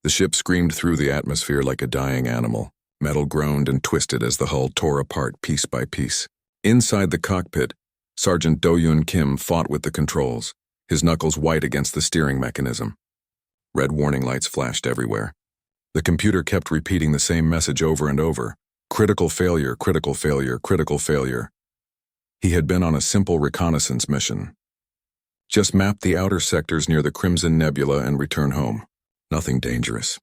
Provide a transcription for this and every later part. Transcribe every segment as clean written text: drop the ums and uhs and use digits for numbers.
The ship screamed through the atmosphere like a dying animal. Metal groaned and twisted as the hull tore apart piece by piece. Inside the cockpit, Sergeant Do-Hyun Kim fought with the controls, his knuckles white against the steering mechanism. Red warning lights flashed everywhere. The computer kept repeating the same message over and over. Critical failure, critical failure, critical failure. He had been on a simple reconnaissance mission. Just map the outer sectors near the Crimson Nebula and return home. Nothing dangerous.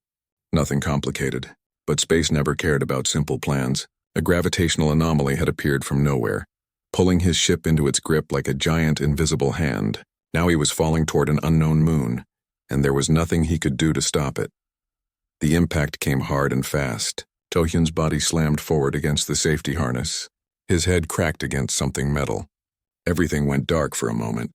Nothing complicated. But space never cared about simple plans. A gravitational anomaly had appeared from nowhere, pulling his ship into its grip like a giant invisible hand. Now he was falling toward an unknown moon, and there was nothing he could do to stop it. The impact came hard and fast. Do-Hyun's body slammed forward against the safety harness. His head cracked against something metal. Everything went dark for a moment.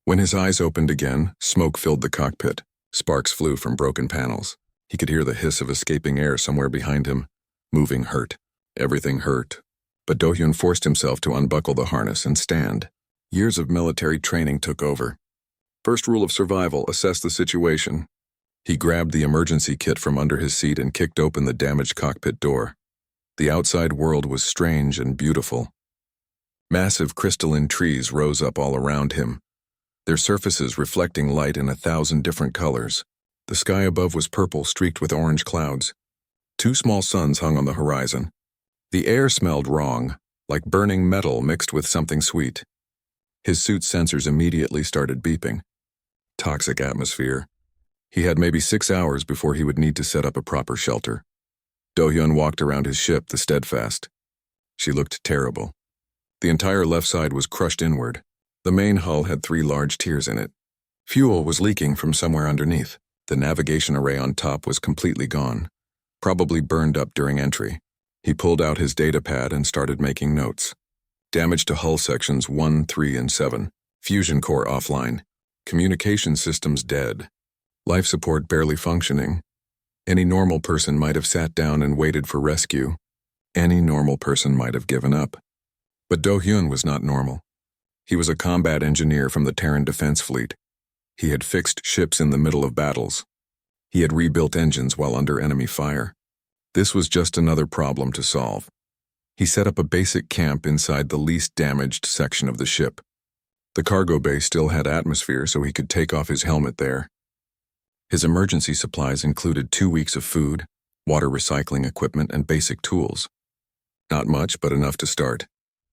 When his eyes opened again, smoke filled the cockpit. Sparks flew from broken panels. He could hear the hiss of escaping air somewhere behind him. Moving hurt. Everything hurt. But Do-Hyun forced himself to unbuckle the harness and stand. Years of military training took over. First rule of survival, assess the situation. He grabbed the emergency kit from under his seat and kicked open the damaged cockpit door. The outside world was strange and beautiful. Massive crystalline trees rose up all around him, their surfaces reflecting light in 1,000 different colors. The sky above was purple, streaked with orange clouds. 2 small suns hung on the horizon. The air smelled wrong, like burning metal mixed with something sweet. His suit's sensors immediately started beeping. Toxic atmosphere. He had maybe 6 hours before he would need to set up a proper shelter. Do-Hyun walked around his ship, the Steadfast. She looked terrible. The entire left side was crushed inward. The main hull had 3 large tears in it. Fuel was leaking from somewhere underneath. The navigation array on top was completely gone, probably burned up during entry. He pulled out his data pad and started making notes. Damage to hull sections 1, 3, and 7. Fusion core offline. Communication systems dead. Life support barely functioning. Any normal person might have sat down and waited for rescue. Any normal person might have given up. But Do-Hyun was not normal. He was a combat engineer from the Terran Defense Fleet. He had fixed ships in the middle of battles. He had rebuilt engines while under enemy fire. This was just another problem to solve. He set up a basic camp inside the least damaged section of the ship. The cargo bay still had atmosphere, so he could take off his helmet there. His emergency supplies included 2 weeks of food, water recycling equipment, and basic tools. Not much, but enough to start.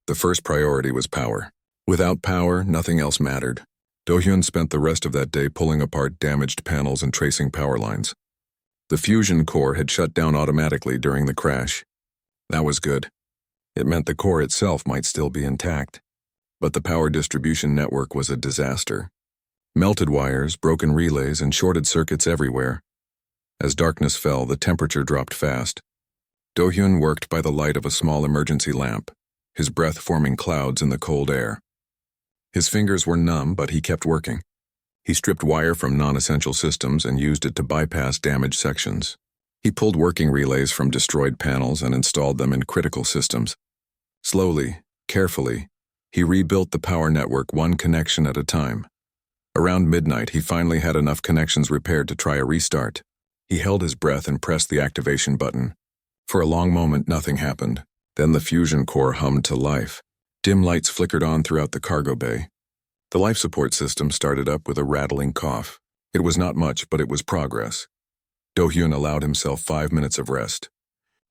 The first priority was power. Without power, nothing else mattered. Do-Hyun spent the rest of that day pulling apart damaged panels and tracing power lines. The fusion core had shut down automatically during the crash. That was good. It meant the core itself might still be intact. But the power distribution network was a disaster. Melted wires, broken relays, and shorted circuits everywhere. As darkness fell, the temperature dropped fast. Do-Hyun worked by the light of a small emergency lamp, his breath forming clouds in the cold air. His fingers were numb, but he kept working. He stripped wire from non-essential systems and used it to bypass damaged sections. He pulled working relays from destroyed panels and installed them in critical systems. Slowly, carefully, he rebuilt the power network one connection at a time. Around midnight, he finally had enough connections repaired to try a restart. He held his breath and pressed the activation button. For a long moment, nothing happened. Then the fusion core hummed to life. Dim lights flickered on throughout the cargo bay. The life support system started up with a rattling cough. It was not much, but it was progress. Do-Hyun allowed himself 5 minutes of rest.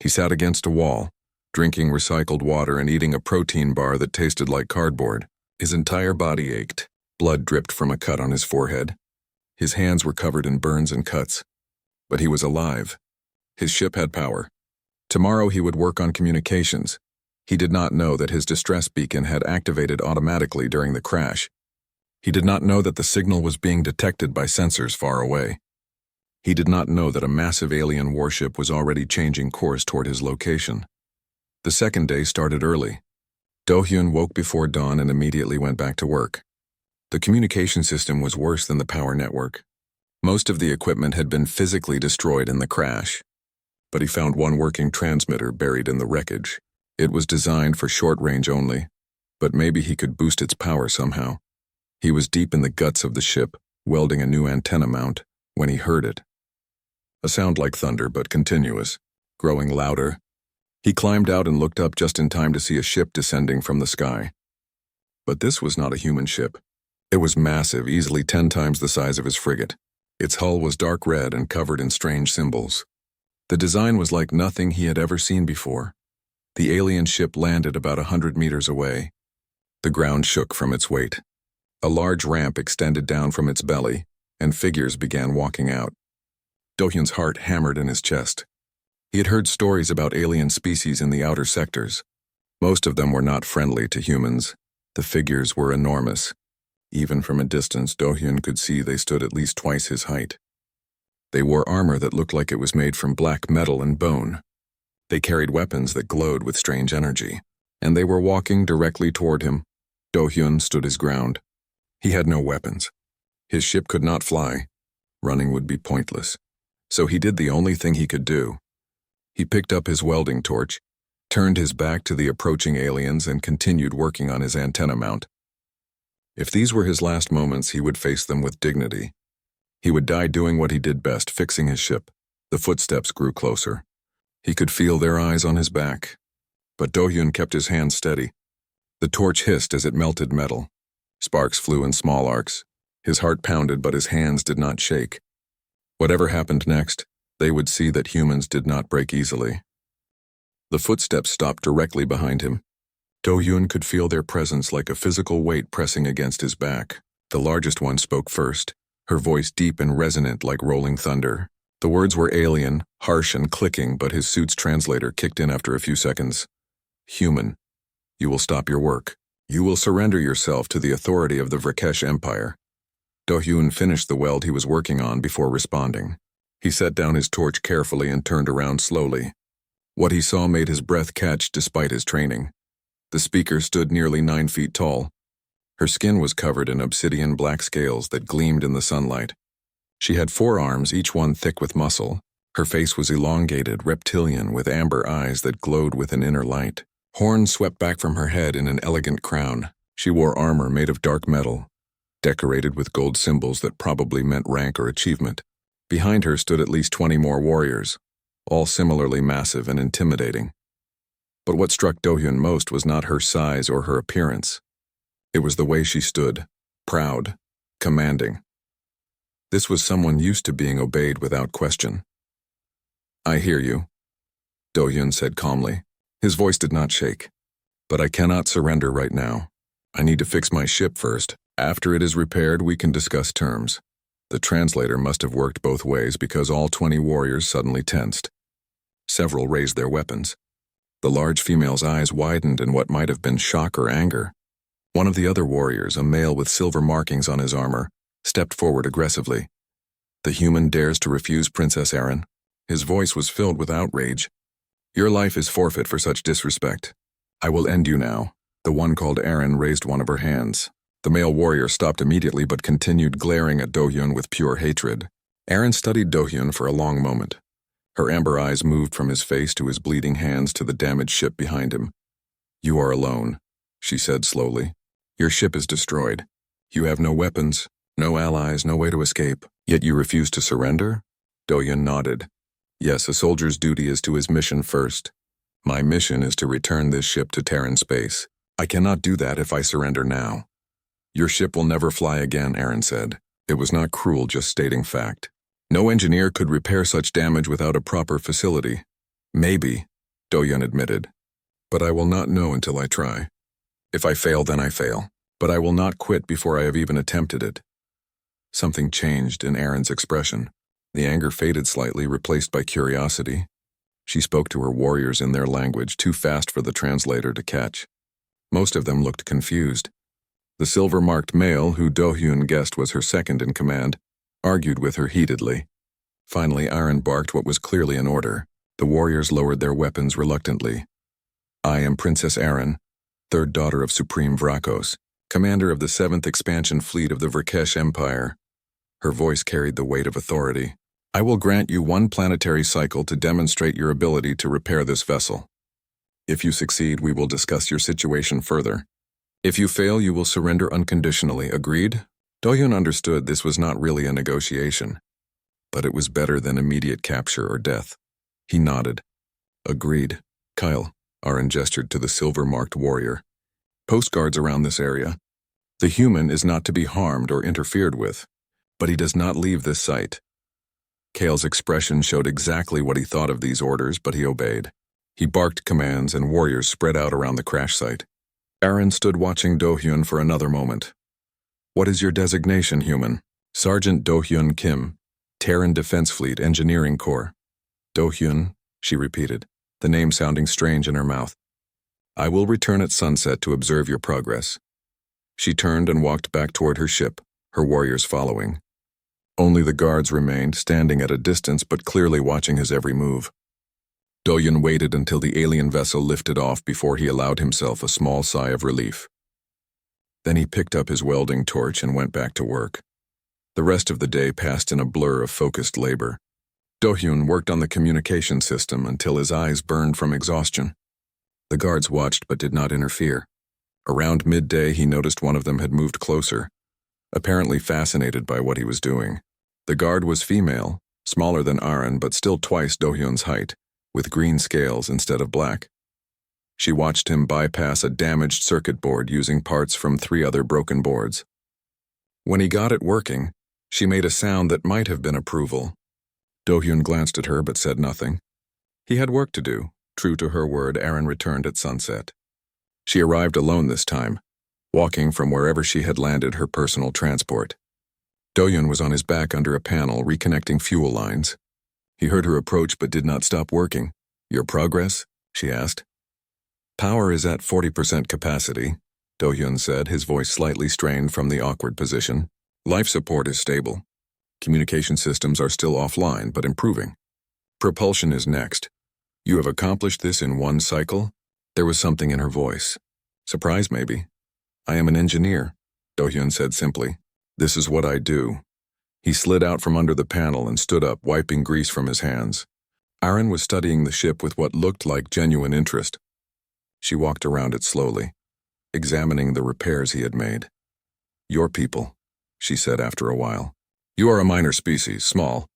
He sat against a wall, drinking recycled water and eating a protein bar that tasted like cardboard. His entire body ached. Blood dripped from a cut on his forehead. His hands were covered in burns and cuts. But he was alive. His ship had power. Tomorrow he would work on communications. He did not know that his distress beacon had activated automatically during the crash. He did not know that the signal was being detected by sensors far away. He did not know that a massive alien warship was already changing course toward his location. The second day started early. Do-Hyun woke before dawn and immediately went back to work. The communication system was worse than the power network. Most of the equipment had been physically destroyed in the crash. But he found one working transmitter buried in the wreckage. It was designed for short range only, but maybe he could boost its power somehow. He was deep in the guts of the ship, welding a new antenna mount, when he heard it. a sound like thunder but continuous, growing louder. He climbed out and looked up just in time to see a ship descending from the sky. But this was not a human ship. It was massive, easily 10 times the size of his frigate. Its hull was dark red and covered in strange symbols. The design was like nothing he had ever seen before. The alien ship landed about 100 meters away. The ground shook from its weight. A large ramp extended down from its belly, and figures began walking out. Do-hyun's heart hammered in his chest. He had heard stories about alien species in the outer sectors. Most of them were not friendly to humans. The figures were enormous. Even from a distance, Do-hyun could see they stood at least twice his height. They wore armor that looked like it was made from black metal and bone. They carried weapons that glowed with strange energy, and they were walking directly toward him. Do-hyun stood his ground. He had no weapons. His ship could not fly. Running would be pointless. So he did the only thing he could do. He picked up his welding torch, turned his back to the approaching aliens, and continued working on his antenna mount. If these were his last moments, he would face them with dignity. He would die doing what he did best, fixing his ship. The footsteps grew closer. He could feel their eyes on his back. But Do-hyun kept his hand steady. The torch hissed as it melted metal. Sparks flew in small arcs. His heart pounded, but his hands did not shake. Whatever happened next, they would see that humans did not break easily. The footsteps stopped directly behind him. Do-hyun could feel their presence like a physical weight pressing against his back. The largest one spoke first, her voice deep and resonant like rolling thunder. The words were alien, harsh and clicking, but his suit's translator kicked in after a few seconds. Human, you will stop your work. You will surrender yourself to the authority of the Vrakesh Empire. Do-hyun finished the weld he was working on before responding. He set down his torch carefully and turned around slowly. What he saw made his breath catch despite his training. The speaker stood nearly 9 feet tall. Her skin was covered in obsidian black scales that gleamed in the sunlight. She had 4 arms, each one thick with muscle. Her face was elongated, reptilian, with amber eyes that glowed with an inner light. Horns swept back from her head in an elegant crown. She wore armor made of dark metal, decorated with gold symbols that probably meant rank or achievement. Behind her stood at least 20 more warriors, all similarly massive and intimidating. But what struck Do-hyun most was not her size or her appearance. It was the way she stood, proud, commanding. This was someone used to being obeyed without question. "I hear you," Do-hyun said calmly. His voice did not shake. "But I cannot surrender right now. I need to fix my ship first. After it is repaired, we can discuss terms." The translator must have worked both ways because all 20 warriors suddenly tensed. Several raised their weapons. The large female's eyes widened in what might have been shock or anger. One of the other warriors, a male with silver markings on his armor, stepped forward aggressively. "The human dares to refuse Princess Eren?" His voice was filled with outrage. "Your life is forfeit for such disrespect. I will end you now." The one called Eren raised one of her hands. The male warrior stopped immediately but continued glaring at Do-hyun with pure hatred. Eren studied Do-hyun for a long moment. Her amber eyes moved from his face to his bleeding hands to the damaged ship behind him. "You are alone," she said slowly. "Your ship is destroyed. You have no weapons, no allies, no way to escape. Yet you refuse to surrender?" Do-hyun nodded. "Yes, a soldier's duty is to his mission first. My mission is to return this ship to Terran space. I cannot do that if I surrender now." "Your ship will never fly again," Eren said. It was not cruel, just stating fact. No engineer could repair such damage without a proper facility. "Maybe," Do-hyun admitted. "But I will not know until I try. If I fail, then I fail. But I will not quit before I have even attempted it." Something changed in Eren's expression. The anger faded slightly, replaced by curiosity. She spoke to her warriors in their language, too fast for the translator to catch. Most of them looked confused. The silver-marked male, who Do-hyun guessed was her second in command, argued with her heatedly. Finally, Eren barked what was clearly an order. The warriors lowered their weapons reluctantly. "I am Princess Eren, 3rd daughter of Supreme Vrakos, commander of the 7th expansion fleet of the Vrakesh Empire." Her voice carried the weight of authority. "I will grant you 1 planetary cycle to demonstrate your ability to repair this vessel. If you succeed, we will discuss your situation further. If you fail, you will surrender unconditionally. Agreed?" Do-hyun understood this was not really a negotiation. but it was better than immediate capture or death. He nodded. Agreed. Kyle, Aaron gestured to the silver-marked warrior. Post guards around this area. The human is not to be harmed or interfered with, but he does not leave this site. Kale's expression showed exactly what he thought of these orders, but he obeyed. He barked commands and warriors spread out around the crash site. Aaron stood watching Do-hyun for another moment. What is your designation, human? Sergeant Do-hyun Kim, Terran Defense Fleet Engineering Corps. Do-hyun, she repeated, the name sounding strange in her mouth. I will return at sunset to observe your progress. She turned and walked back toward her ship, her warriors following. Only the guards remained, standing at a distance but clearly watching his every move. Do-hyun waited until the alien vessel lifted off before he allowed himself a small sigh of relief. Then he picked up his welding torch and went back to work. The rest of the day passed in a blur of focused labor. Do-hyun worked on the communication system until his eyes burned from exhaustion. The guards watched but did not interfere. Around midday, he noticed one of them had moved closer, apparently fascinated by what he was doing. The guard was female, smaller than Aaron but still twice Do-hyun's height, with green scales instead of black. She watched him bypass a damaged circuit board using parts from 3 other broken boards. When he got it working, she made a sound that might have been approval. Do-hyun glanced at her but said nothing. He had work to do. True to her word, Aaron returned at sunset. She arrived alone this time, walking from wherever she had landed her personal transport. Do-hyun was on his back under a panel reconnecting fuel lines. He heard her approach but did not stop working. Your progress? She asked. Power is at 40% capacity, Do-hyun said, his voice slightly strained from the awkward position. Life support is stable. Communication systems are still offline but improving. Propulsion is next. You have accomplished this in 1 cycle? There was something in her voice. Surprise, maybe. I am an engineer, Do-hyun said simply. This is what I do. He slid out from under the panel and stood up, wiping grease from his hands. Aaron was studying the ship with what looked like genuine interest. She walked around it slowly, examining the repairs he had made. Your people, she said after a while. You are a minor species, small,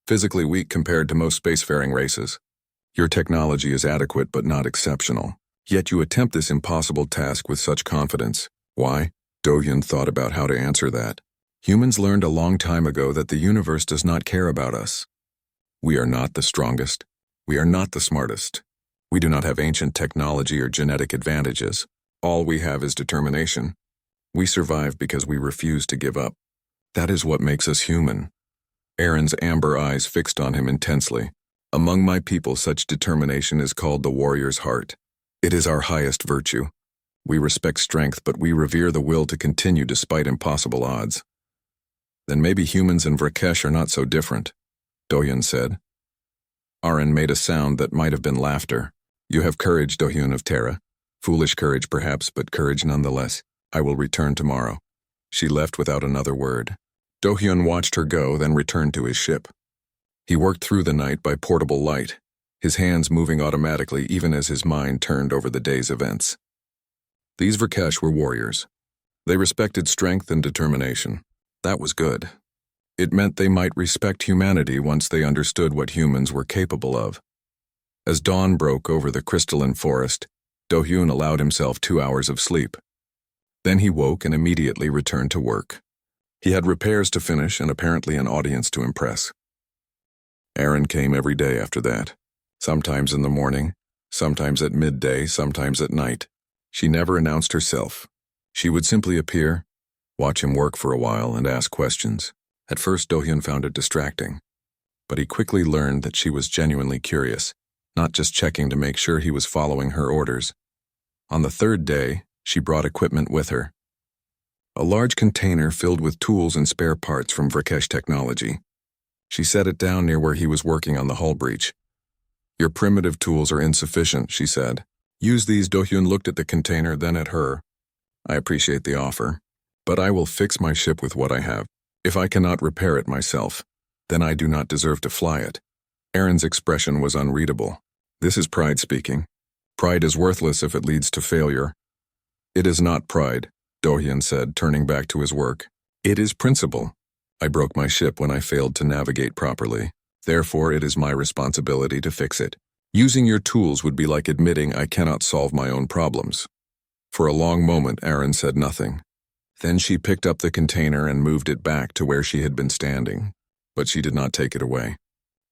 physically weak compared to most spacefaring races. Your technology is adequate but not exceptional. Yet you attempt this impossible task with such confidence. Why? Do-hyun thought about how to answer that. Humans learned a long time ago that the universe does not care about us. We are not the strongest. We are not the smartest. We do not have ancient technology or genetic advantages. All we have is determination. We survive because we refuse to give up. That is what makes us human. Aaron's amber eyes fixed on him intensely. Among my people, such determination is called the warrior's heart. It is our highest virtue. We respect strength, but we revere the will to continue despite impossible odds. Then maybe humans and Vrakesh are not so different, Do-hyun said. Aaron made a sound that might have been laughter. You have courage, Do-hyun of Terra. Foolish courage perhaps, but courage nonetheless. I will return tomorrow. She left without another word. Do-hyun watched her go, then returned to his ship. He worked through the night by portable light, his hands moving automatically even as his mind turned over the day's events. These Vrakesh were warriors. They respected strength and determination. That was good. It meant they might respect humanity once they understood what humans were capable of. As dawn broke over the crystalline forest, Do-hyun allowed himself 2 hours of sleep. Then he woke and immediately returned to work. He had repairs to finish and apparently an audience to impress. Aaron came every day after that, sometimes in the morning, sometimes at midday, sometimes at night. She never announced herself. She would simply appear, watch him work for a while, and ask questions. At first, Do-hyun found it distracting, but he quickly learned that she was genuinely curious, not just checking to make sure he was following her orders. On the 3rd day, she brought equipment with her. A large container filled with tools and spare parts from Vrakesh technology. She set it down near where he was working on the hull breach. Your primitive tools are insufficient, she said. Use these. Do-hyun looked at the container, then at her. I appreciate the offer, but I will fix my ship with what I have. If I cannot repair it myself, then I do not deserve to fly it. Aaron's expression was unreadable. This is pride speaking. Pride is worthless if it leads to failure. It is not pride, Do-hyun said, turning back to his work. It is principle. I broke my ship when I failed to navigate properly. Therefore, it is my responsibility to fix it. Using your tools would be like admitting I cannot solve my own problems." For a long moment, Aaron said nothing. Then she picked up the container and moved it back to where she had been standing, but she did not take it away.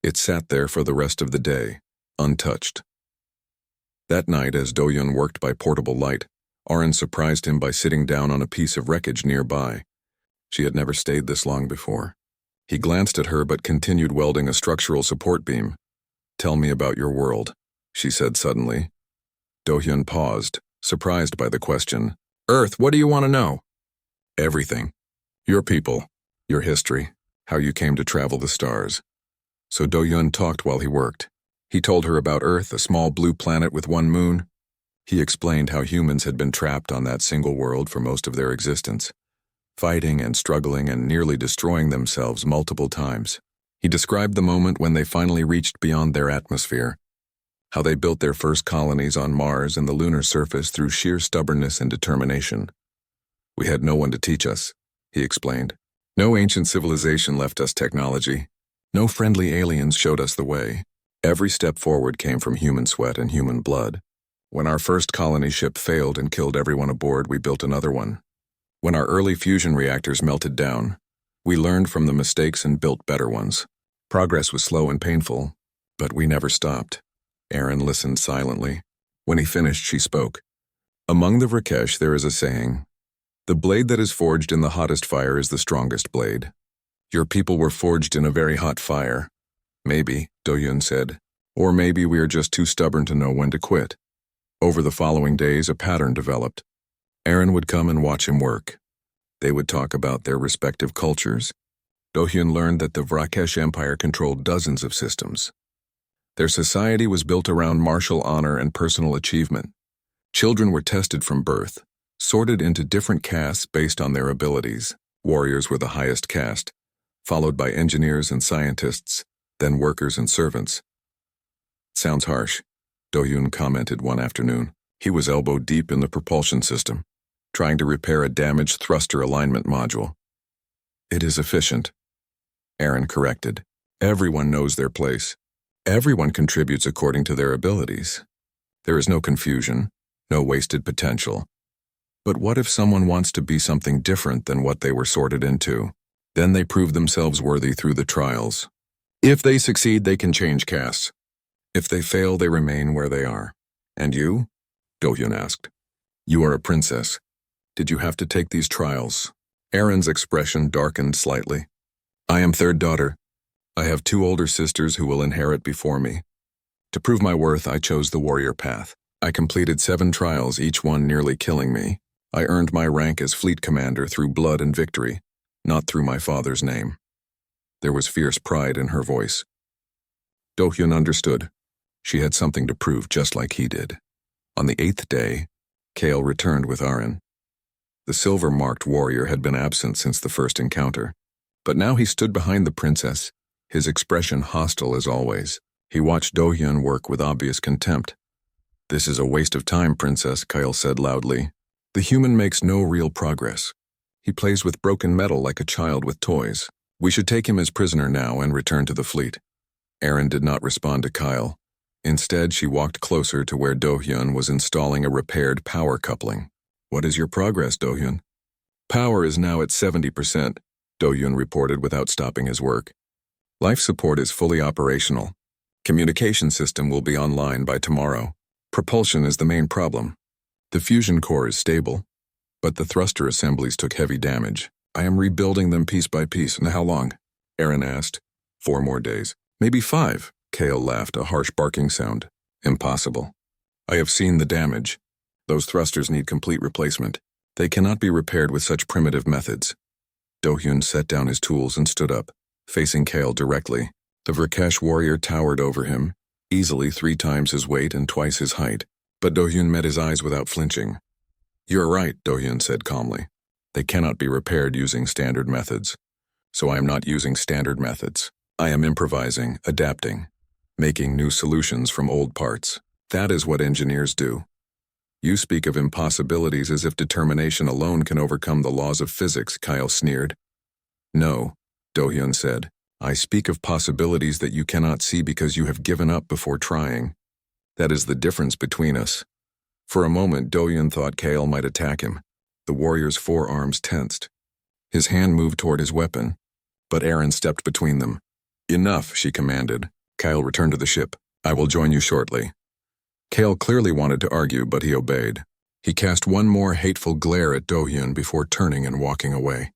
It sat there for the rest of the day, untouched. That night, as Do-Yun worked by portable light, Aaron surprised him by sitting down on a piece of wreckage nearby. She had never stayed this long before. He glanced at her but continued welding a structural support beam. "Tell me about your world," she said suddenly. Do-Hyun paused, surprised by the question. "Earth, what do you want to know?" "Everything. Your people, your history, how you came to travel the stars." So Do-Hyun talked while he worked. He told her about Earth, a small blue planet with one moon. He explained how humans had been trapped on that single world for most of their existence, fighting and struggling and nearly destroying themselves multiple times. He described the moment when they finally reached beyond their atmosphere, how they built their first colonies on Mars and the lunar surface through sheer stubbornness and determination. "We had no one to teach us," he explained. "No ancient civilization left us technology. No friendly aliens showed us the way. Every step forward came from human sweat and human blood. When our first colony ship failed and killed everyone aboard, we built another one. When our early fusion reactors melted down, we learned from the mistakes and built better ones. Progress was slow and painful, but we never stopped." Aaron listened silently. When he finished, she spoke. "Among the Vrakesh, there is a saying, 'The blade that is forged in the hottest fire is the strongest blade.' Your people were forged in a very hot fire. Maybe," Do-Yun said, "or maybe we are just too stubborn to know when to quit." Over the following days, a pattern developed. Aaron would come and watch him work. They would talk about their respective cultures. Do-Hyun learned that the Vrakesh Empire controlled dozens of systems. Their society was built around martial honor and personal achievement. Children were tested from birth, sorted into different castes based on their abilities. Warriors were the highest caste, followed by engineers and scientists, then workers and servants. "Sounds harsh," Do-Hyun commented one afternoon. He was elbow deep in the propulsion system, trying to repair a damaged thruster alignment module. "It is efficient," Aaron corrected. "Everyone knows their place. Everyone contributes according to their abilities. There is no confusion, no wasted potential. But what if someone wants to be something different than what they were sorted into? Then they prove themselves worthy through the trials. If they succeed, they can change castes. If they fail, they remain where they are." "And you?" Do-Hyun asked. "You are a princess. Did you have to take these trials?" Aaron's expression darkened slightly. "I am third daughter. I have 2 older sisters who will inherit before me. To prove my worth, I chose the warrior path. I completed 7 trials, each one nearly killing me. I earned my rank as fleet commander through blood and victory, not through my father's name." There was fierce pride in her voice. Do-Hyun understood. She had something to prove just like he did. On the 8th day, Kale returned with Aaron. The silver-marked warrior had been absent since the first encounter, but now he stood behind the princess, his expression hostile as always. He watched Do-Hyun work with obvious contempt. "This is a waste of time, princess," Kyle said loudly. "The human makes no real progress. He plays with broken metal like a child with toys. We should take him as prisoner now and return to the fleet." Aaron did not respond to Kyle. Instead, she walked closer to where Do-Hyun was installing a repaired power coupling. "What is your progress, Do-Hyun?" "Power is now at 70%, Do-Hyun reported without stopping his work. "Life support is fully operational. Communication system will be online by tomorrow. Propulsion is the main problem. The fusion core is stable, but the thruster assemblies took heavy damage. I am rebuilding them piece by piece." "And how long?" Aaron asked. 4 more days. "Maybe 5. Kale laughed, a harsh barking sound. "Impossible. I have seen the damage. Those thrusters need complete replacement. They cannot be repaired with such primitive methods." Do-Hyun set down his tools and stood up, facing Kale directly. The Vrakesh warrior towered over him, easily 3 times his weight and twice his height, but Do-Hyun met his eyes without flinching. "You're right," Do-Hyun said calmly. "They cannot be repaired using standard methods. So I am not using standard methods. I am improvising, adapting, making new solutions from old parts. That is what engineers do." "You speak of impossibilities as if determination alone can overcome the laws of physics," Kyle sneered. "No, Do-hyun said. I speak of possibilities that you cannot see because you have given up before trying. That is the difference between us. For a moment, Do-hyun thought Kale might attack him. The warrior's forearms tensed. His hand moved toward his weapon, but Aaron stepped between them. Enough, she commanded. Kyle returned to the ship. I will join you shortly. Kale clearly wanted to argue, but he obeyed. He cast one more hateful glare at Do-hyun before turning and walking away.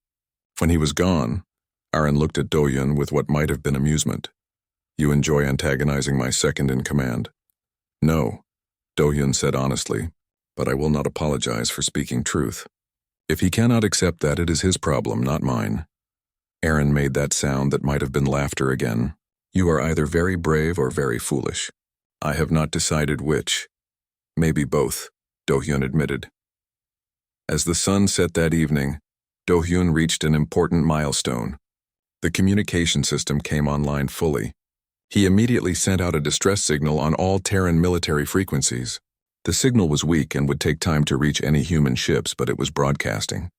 When he was gone, Aaron looked at Do-hyun with what might have been amusement. You enjoy antagonizing my second in command? No, Do-hyun said honestly, but I will not apologize for speaking truth. If he cannot accept that, it is his problem, not mine. Aaron made that sound that might have been laughter again. You are either very brave or very foolish. I have not decided which. Maybe both, Do-hyun admitted. As the sun set that evening, Do-hyun reached an important milestone. The communication system came online fully. He immediately sent out a distress signal on all Terran military frequencies. The signal was weak and would take time to reach any human ships, but it was broadcasting.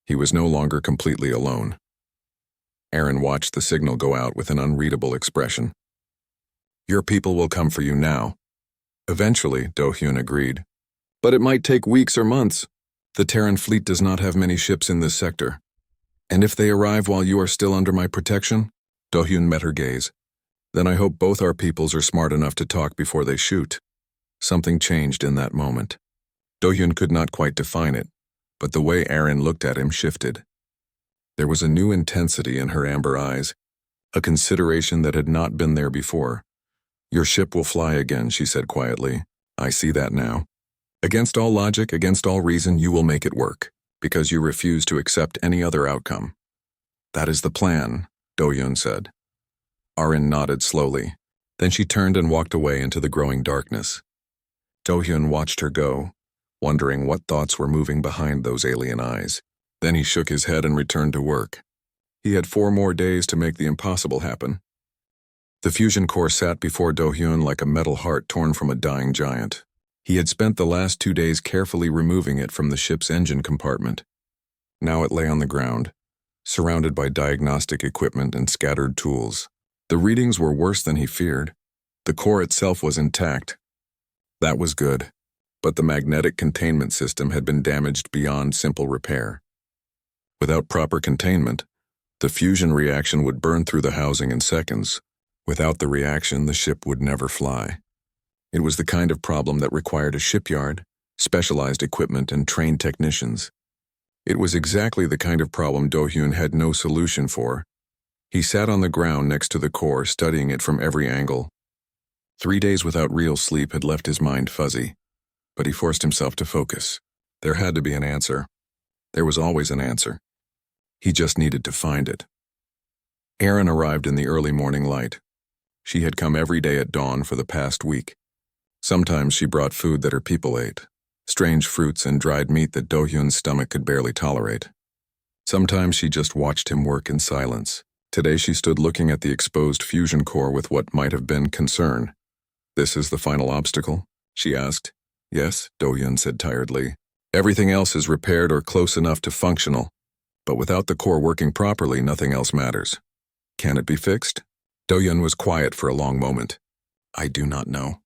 He was no longer completely alone. Aaron watched the signal go out with an unreadable expression. Your people will come for you now. Eventually, Do-hyun agreed. But it might take weeks or months. The Terran fleet does not have many ships in this sector. And if they arrive while you are still under my protection? Do-hyun met her gaze. Then I hope both our peoples are smart enough to talk before they shoot. Something changed in that moment. Do-hyun could not quite define it, but the way Aaron looked at him shifted. There was a new intensity in her amber eyes, a consideration that had not been there before. Your ship will fly again, she said quietly. I see that now. Against all logic, against all reason, you will make it work, because you refuse to accept any other outcome. That is the plan, Do-hyun said. Aaron nodded slowly. Then she turned and walked away into the growing darkness. Do-hyun watched her go, wondering what thoughts were moving behind those alien eyes. Then he shook his head and returned to work. He had 4 more days to make the impossible happen. The fusion core sat before Do-hyun like a metal heart torn from a dying giant. He had spent the last 2 days carefully removing it from the ship's engine compartment. Now it lay on the ground, surrounded by diagnostic equipment and scattered tools. The readings were worse than he feared. The core itself was intact. That was good, but the magnetic containment system had been damaged beyond simple repair. Without proper containment, the fusion reaction would burn through the housing in seconds. Without the reaction, the ship would never fly. It was the kind of problem that required a shipyard, specialized equipment, and trained technicians. It was exactly the kind of problem Do-hyun had no solution for. He sat on the ground next to the core, studying it from every angle. 3 days without real sleep had left his mind fuzzy, but he forced himself to focus. There had to be an answer. There was always an answer. He just needed to find it. Aaron arrived in the early morning light. She had come every day at dawn for the past week. Sometimes she brought food that her people ate, strange fruits and dried meat that Do-hyun's stomach could barely tolerate. Sometimes she just watched him work in silence. Today she stood looking at the exposed fusion core with what might have been concern. This is the final obstacle? She asked. Yes, Do-hyun said tiredly. Everything else is repaired or close enough to functional, but without the core working properly, nothing else matters. Can it be fixed? Do-hyun was quiet for a long moment. I do not know.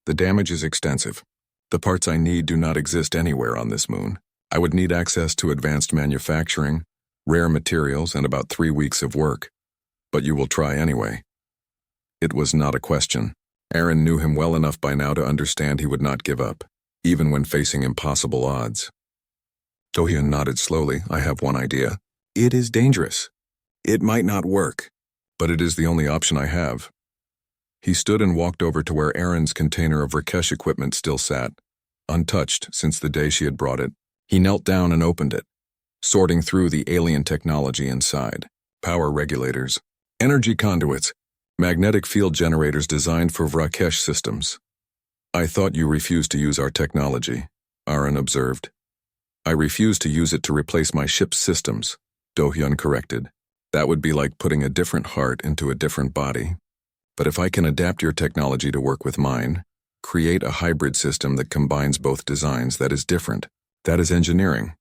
The damage is extensive. The parts I need do not exist anywhere on this moon. I would need access to advanced manufacturing, rare materials, and about 3 weeks of work. But you will try anyway. It was not a question. Aaron knew him well enough by now to understand he would not give up, even when facing impossible odds. Do-hyun nodded slowly. I have one idea. It is dangerous. It might not work, but it is the only option I have. He stood and walked over to where Aaron's container of Rakesh equipment still sat, untouched since the day she had brought it. He knelt down and opened it, sorting through the alien technology inside. Power regulators, energy conduits, magnetic field generators designed for Rakesh systems. I thought you refused to use our technology, Aaron observed. I refuse to use it to replace my ship's systems, Do-hyun corrected. That would be like putting a different heart into a different body. But if I can adapt your technology to work with mine, create a hybrid system that combines both designs, that is different. That is engineering.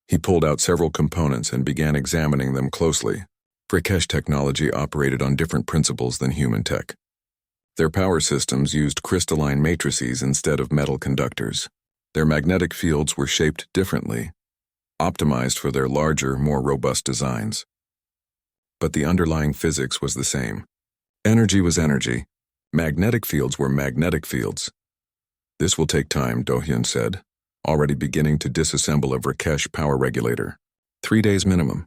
He pulled out several components and began examining them closely. Vrakesh technology operated on different principles than human tech. Their power systems used crystalline matrices instead of metal conductors. Their magnetic fields were shaped differently, optimized for their larger, more robust designs. But the underlying physics was the same. Energy was energy. Magnetic fields were magnetic fields. This will take time, Do-hyun said, already beginning to disassemble a Vrakesh power regulator. 3 days minimum,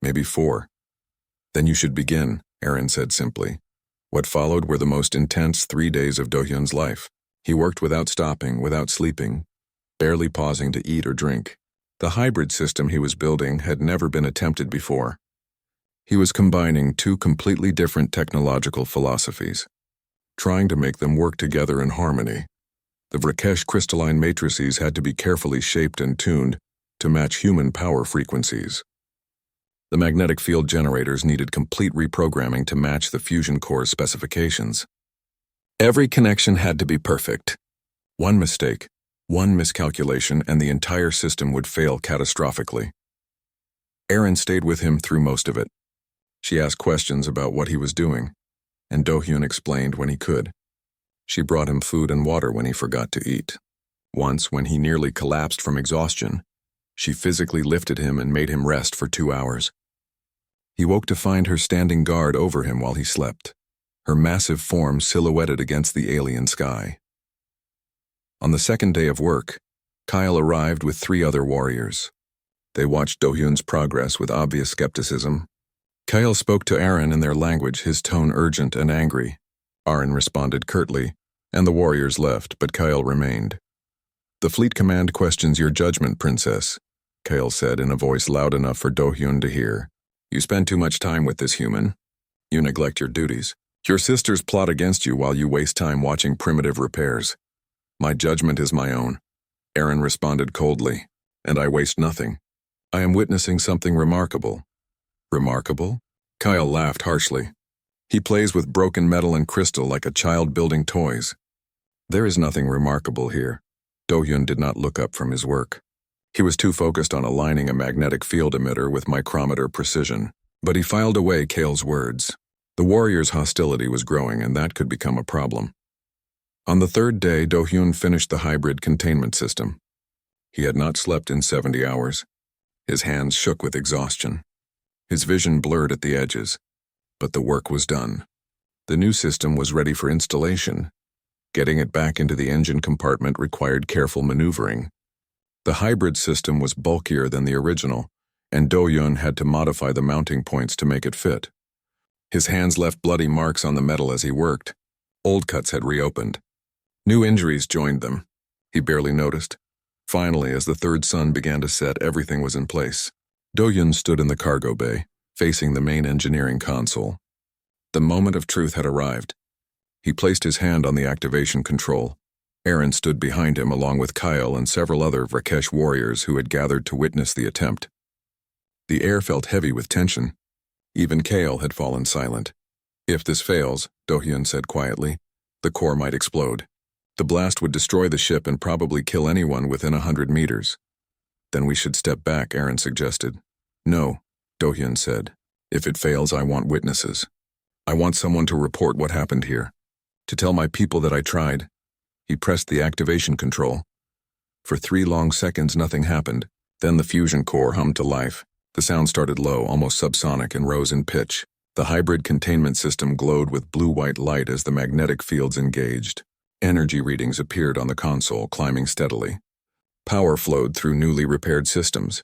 maybe 4. Then you should begin, Aaron said simply. What followed were the most intense 3 days of Do-hyun's life. He worked without stopping, without sleeping, barely pausing to eat or drink. The hybrid system he was building had never been attempted before. He was combining 2 completely different technological philosophies, trying to make them work together in harmony. The Vrakesh crystalline matrices had to be carefully shaped and tuned to match human power frequencies. The magnetic field generators needed complete reprogramming to match the fusion core's specifications. Every connection had to be perfect. One mistake, one miscalculation, and the entire system would fail catastrophically. Aaron stayed with him through most of it. She asked questions about what he was doing, and Do-hyun explained when he could. She brought him food and water when he forgot to eat. Once, when he nearly collapsed from exhaustion, she physically lifted him and made him rest for 2 hours. He woke to find her standing guard over him while he slept, her massive form silhouetted against the alien sky. On the second day of work, Kyle arrived with 3 other warriors. They watched Do-hyun's progress with obvious skepticism. Kyle spoke to Aaron in their language, his tone urgent and angry. Aaron responded curtly, and the warriors left, but Kyle remained. "The fleet command questions your judgment, Princess," Kyle said in a voice loud enough for Do-hyun to hear. "You spend too much time with this human. You neglect your duties. Your sisters plot against you while you waste time watching primitive repairs. My judgment is my own," Aaron responded coldly, "and I waste nothing. I am witnessing something remarkable." "Remarkable?" Kyle laughed harshly. "He plays with broken metal and crystal like a child building toys." "There is nothing remarkable here." Do-hyun did not look up from his work. He was too focused on aligning a magnetic field emitter with micrometer precision. But he filed away Kale's words. The warriors' hostility was growing, and that could become a problem. On the 3rd day, Do-hyun finished the hybrid containment system. He had not slept in 70 hours. His hands shook with exhaustion. His vision blurred at the edges. But the work was done. The new system was ready for installation. Getting it back into the engine compartment required careful maneuvering. The hybrid system was bulkier than the original, and Do-hyun had to modify the mounting points to make it fit. His hands left bloody marks on the metal as he worked. Old cuts had reopened. New injuries joined them. He barely noticed. Finally, as the 3rd sun began to set, everything was in place. Do-hyun stood in the cargo bay, facing the main engineering console. The moment of truth had arrived. He placed his hand on the activation control. Aaron stood behind him along with Kyle and several other Vrakesh warriors who had gathered to witness the attempt. The air felt heavy with tension. Even Kale had fallen silent. "If this fails," Do-hyun said quietly, "the core might explode. The blast would destroy the ship and probably kill anyone within 100 meters. "Then we should step back," Aaron suggested. "No," Do-hyun said. "If it fails, I want witnesses. I want someone to report what happened here. To tell my people that I tried." He pressed the activation control. For 3 long seconds, nothing happened. Then the fusion core hummed to life. The sound started low, almost subsonic, and rose in pitch. The hybrid containment system glowed with blue-white light as the magnetic fields engaged. Energy readings appeared on the console, climbing steadily. Power flowed through newly repaired systems.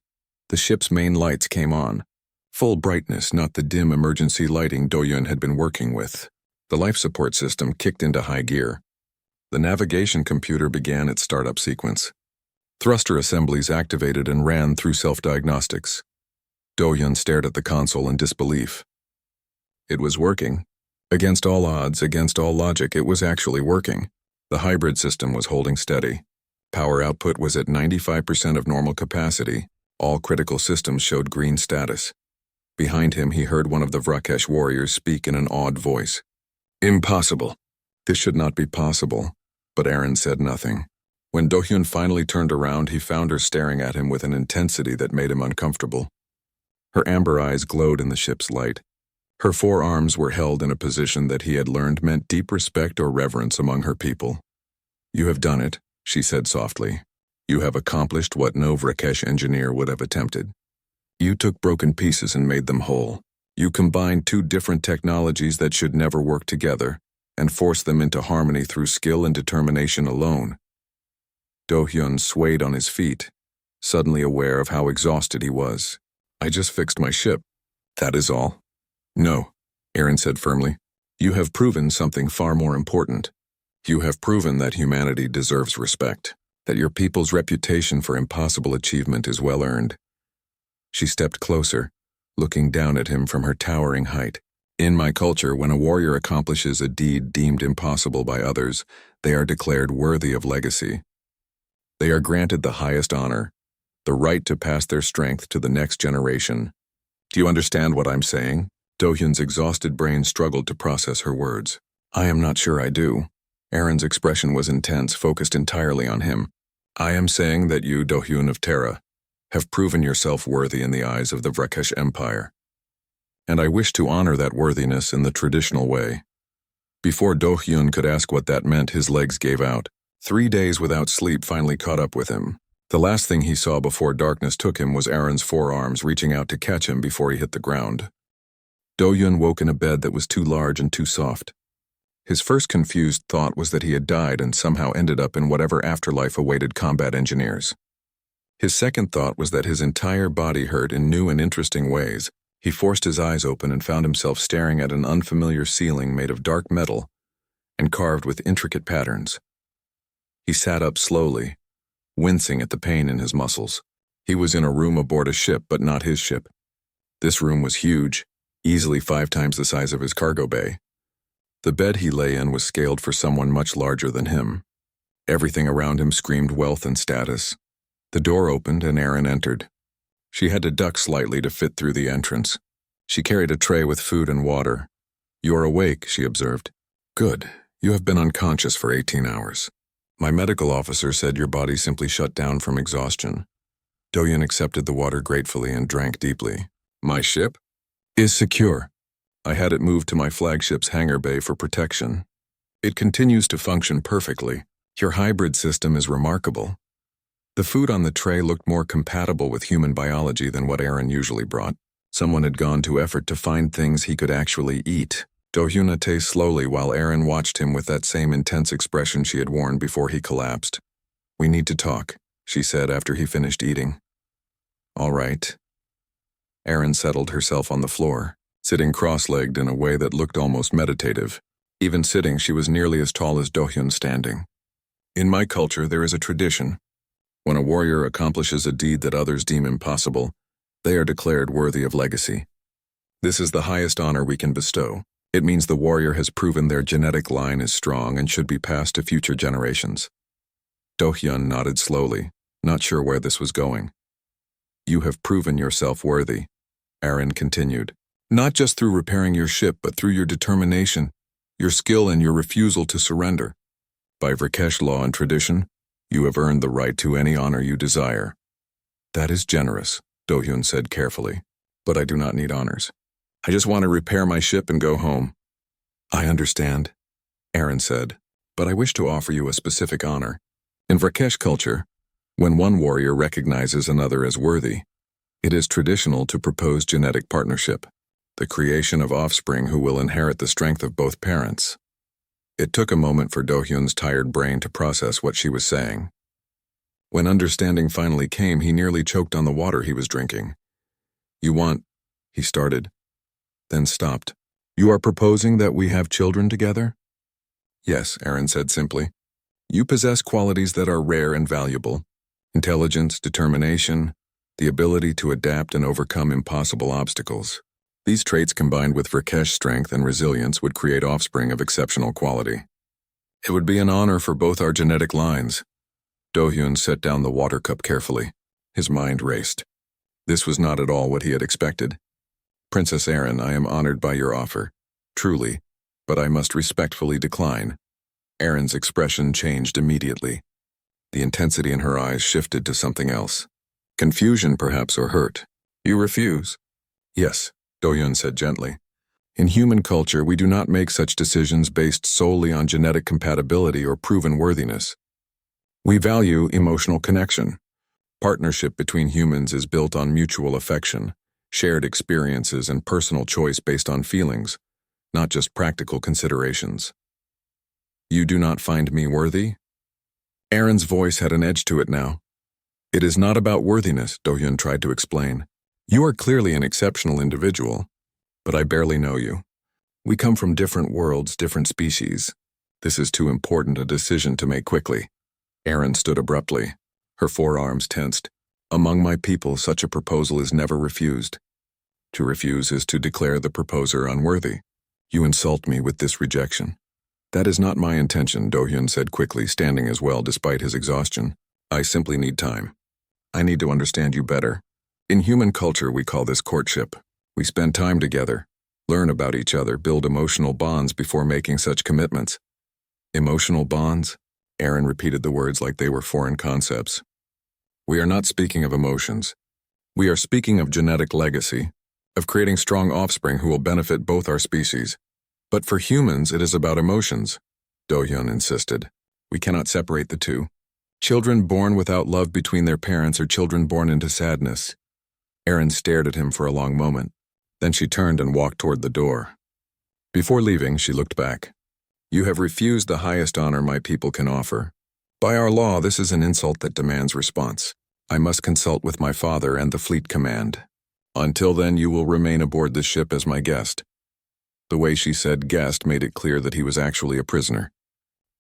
The ship's main lights came on. Full brightness, not the dim emergency lighting Do-hyun had been working with. The life support system kicked into high gear. The navigation computer began its startup sequence. Thruster assemblies activated and ran through self-diagnostics. Do-hyun stared at the console in disbelief. It was working. Against all odds, against all logic, it was actually working. The hybrid system was holding steady. Power output was at 95% of normal capacity. All critical systems showed green status. Behind him, he heard one of the Vrakesh warriors speak in an awed voice. "Impossible. This should not be possible." But Aaron said nothing. When Do-hyun finally turned around, he found her staring at him with an intensity that made him uncomfortable. Her amber eyes glowed in the ship's light. Her forearms were held in a position that he had learned meant deep respect or reverence among her people. "You have done it," she said softly. "You have accomplished what no Vrakesh engineer would have attempted. You took broken pieces and made them whole. You combined two different technologies that should never work together and forced them into harmony through skill and determination alone." Do-hyun swayed on his feet, suddenly aware of how exhausted he was. "I just fixed my ship. That is all." "No," Aaron said firmly. "You have proven something far more important. You have proven that humanity deserves respect, that your people's reputation for impossible achievement is well earned." She stepped closer, looking down at him from her towering height. "In my culture, when a warrior accomplishes a deed deemed impossible by others, they are declared worthy of legacy. They are granted the highest honor, the right to pass their strength to the next generation. Do you understand what I'm saying?" Do-hyun's exhausted brain struggled to process her words. "I am not sure I do." Aaron's expression was intense, focused entirely on him. "I am saying that you, Do-hyun of Terra, have proven yourself worthy in the eyes of the Vrakesh Empire. And I wish to honor that worthiness in the traditional way." Before Do-hyun could ask what that meant, his legs gave out. 3 days without sleep finally caught up with him. The last thing he saw before darkness took him was Aaron's forearms reaching out to catch him before he hit the ground. Do-hyun woke in a bed that was too large and too soft. His first confused thought was that he had died and somehow ended up in whatever afterlife awaited combat engineers. His second thought was that his entire body hurt in new and interesting ways. He forced his eyes open and found himself staring at an unfamiliar ceiling made of dark metal and carved with intricate patterns. He sat up slowly, wincing at the pain in his muscles. He was in a room aboard a ship, but not his ship. This room was huge, easily 5 times the size of his cargo bay. The bed he lay in was scaled for someone much larger than him. Everything around him screamed wealth and status. The door opened and Aaron entered. She had to duck slightly to fit through the entrance. She carried a tray with food and water. "You're awake," she observed. "Good. You have been unconscious for 18 hours. My medical officer said your body simply shut down from exhaustion." Do-hyun accepted the water gratefully and drank deeply. "My ship is secure. I had it moved to my flagship's hangar bay for protection. It continues to function perfectly. Your hybrid system is remarkable." The food on the tray looked more compatible with human biology than what Aaron usually brought. Someone had gone to effort to find things he could actually eat. Do-hyun ate slowly while Aaron watched him with that same intense expression she had worn before he collapsed. "We need to talk," she said after he finished eating. "All right." Aaron settled herself on the floor, sitting cross-legged in a way that looked almost meditative. Even sitting, she was nearly as tall as Do-hyun standing. "In my culture, there is a tradition. When a warrior accomplishes a deed that others deem impossible, they are declared worthy of legacy. This is the highest honor we can bestow. It means the warrior has proven their genetic line is strong and should be passed to future generations." Do-hyun nodded slowly, not sure where this was going. "You have proven yourself worthy," Aaron continued. "Not just through repairing your ship, but through your determination, your skill, and your refusal to surrender. By Vrakesh law and tradition, you have earned the right to any honor you desire." "That is generous," Do-hyun said carefully, "but I do not need honors. I just want to repair my ship and go home." "I understand," Aaron said, "but I wish to offer you a specific honor. In Vrakesh culture, when one warrior recognizes another as worthy, it is traditional to propose genetic partnership, the creation of offspring who will inherit the strength of both parents." It took a moment for Do-hyun's tired brain to process what she was saying. When understanding finally came, he nearly choked on the water he was drinking. "You want," he started, then stopped. "You are proposing that we have children together?" "Yes," Aaron said simply. "You possess qualities that are rare and valuable: intelligence, determination, the ability to adapt and overcome impossible obstacles. These traits combined with Vrakesh strength and resilience would create offspring of exceptional quality. It would be an honor for both our genetic lines." Do-hyun set down the water cup carefully. His mind raced. This was not at all what he had expected. "Princess Aaron, I am honored by your offer, truly, but I must respectfully decline." Aaron's expression changed immediately. The intensity in her eyes shifted to something else. Confusion, perhaps, or hurt. "You refuse?" "Yes," Do-hyun said gently. In human culture, we do not make such decisions based solely on genetic compatibility or proven worthiness. We value emotional connection. Partnership between humans is built on mutual affection, shared experiences, and personal choice based on feelings, not just practical considerations. You do not find me worthy? Aaron's voice had an edge to it now. It is not about worthiness, Do-hyun tried to explain. You are clearly an exceptional individual, but I barely know you. We come from different worlds, different species. This is too important a decision to make quickly. Aaron stood abruptly, her forearms tensed. Among my people, such a proposal is never refused. To refuse is to declare the proposer unworthy. You insult me with this rejection. That is not my intention, Do-hyun said quickly, standing as well despite his exhaustion. I simply need time. I need to understand you better. In human culture, we call this courtship. We spend time together, learn about each other, build emotional bonds before making such commitments. Emotional bonds? Aaron repeated the words like they were foreign concepts. We are not speaking of emotions. We are speaking of genetic legacy, of creating strong offspring who will benefit both our species. But for humans, it is about emotions, Do-hyun insisted. We cannot separate the two. Children born without love between their parents are children born into sadness. Aaron stared at him for a long moment. Then she turned and walked toward the door. Before leaving, she looked back. You have refused the highest honor my people can offer. By our law, this is an insult that demands response. I must consult with my father and the fleet command. Until then, you will remain aboard the ship as my guest. The way she said guest made it clear that he was actually a prisoner.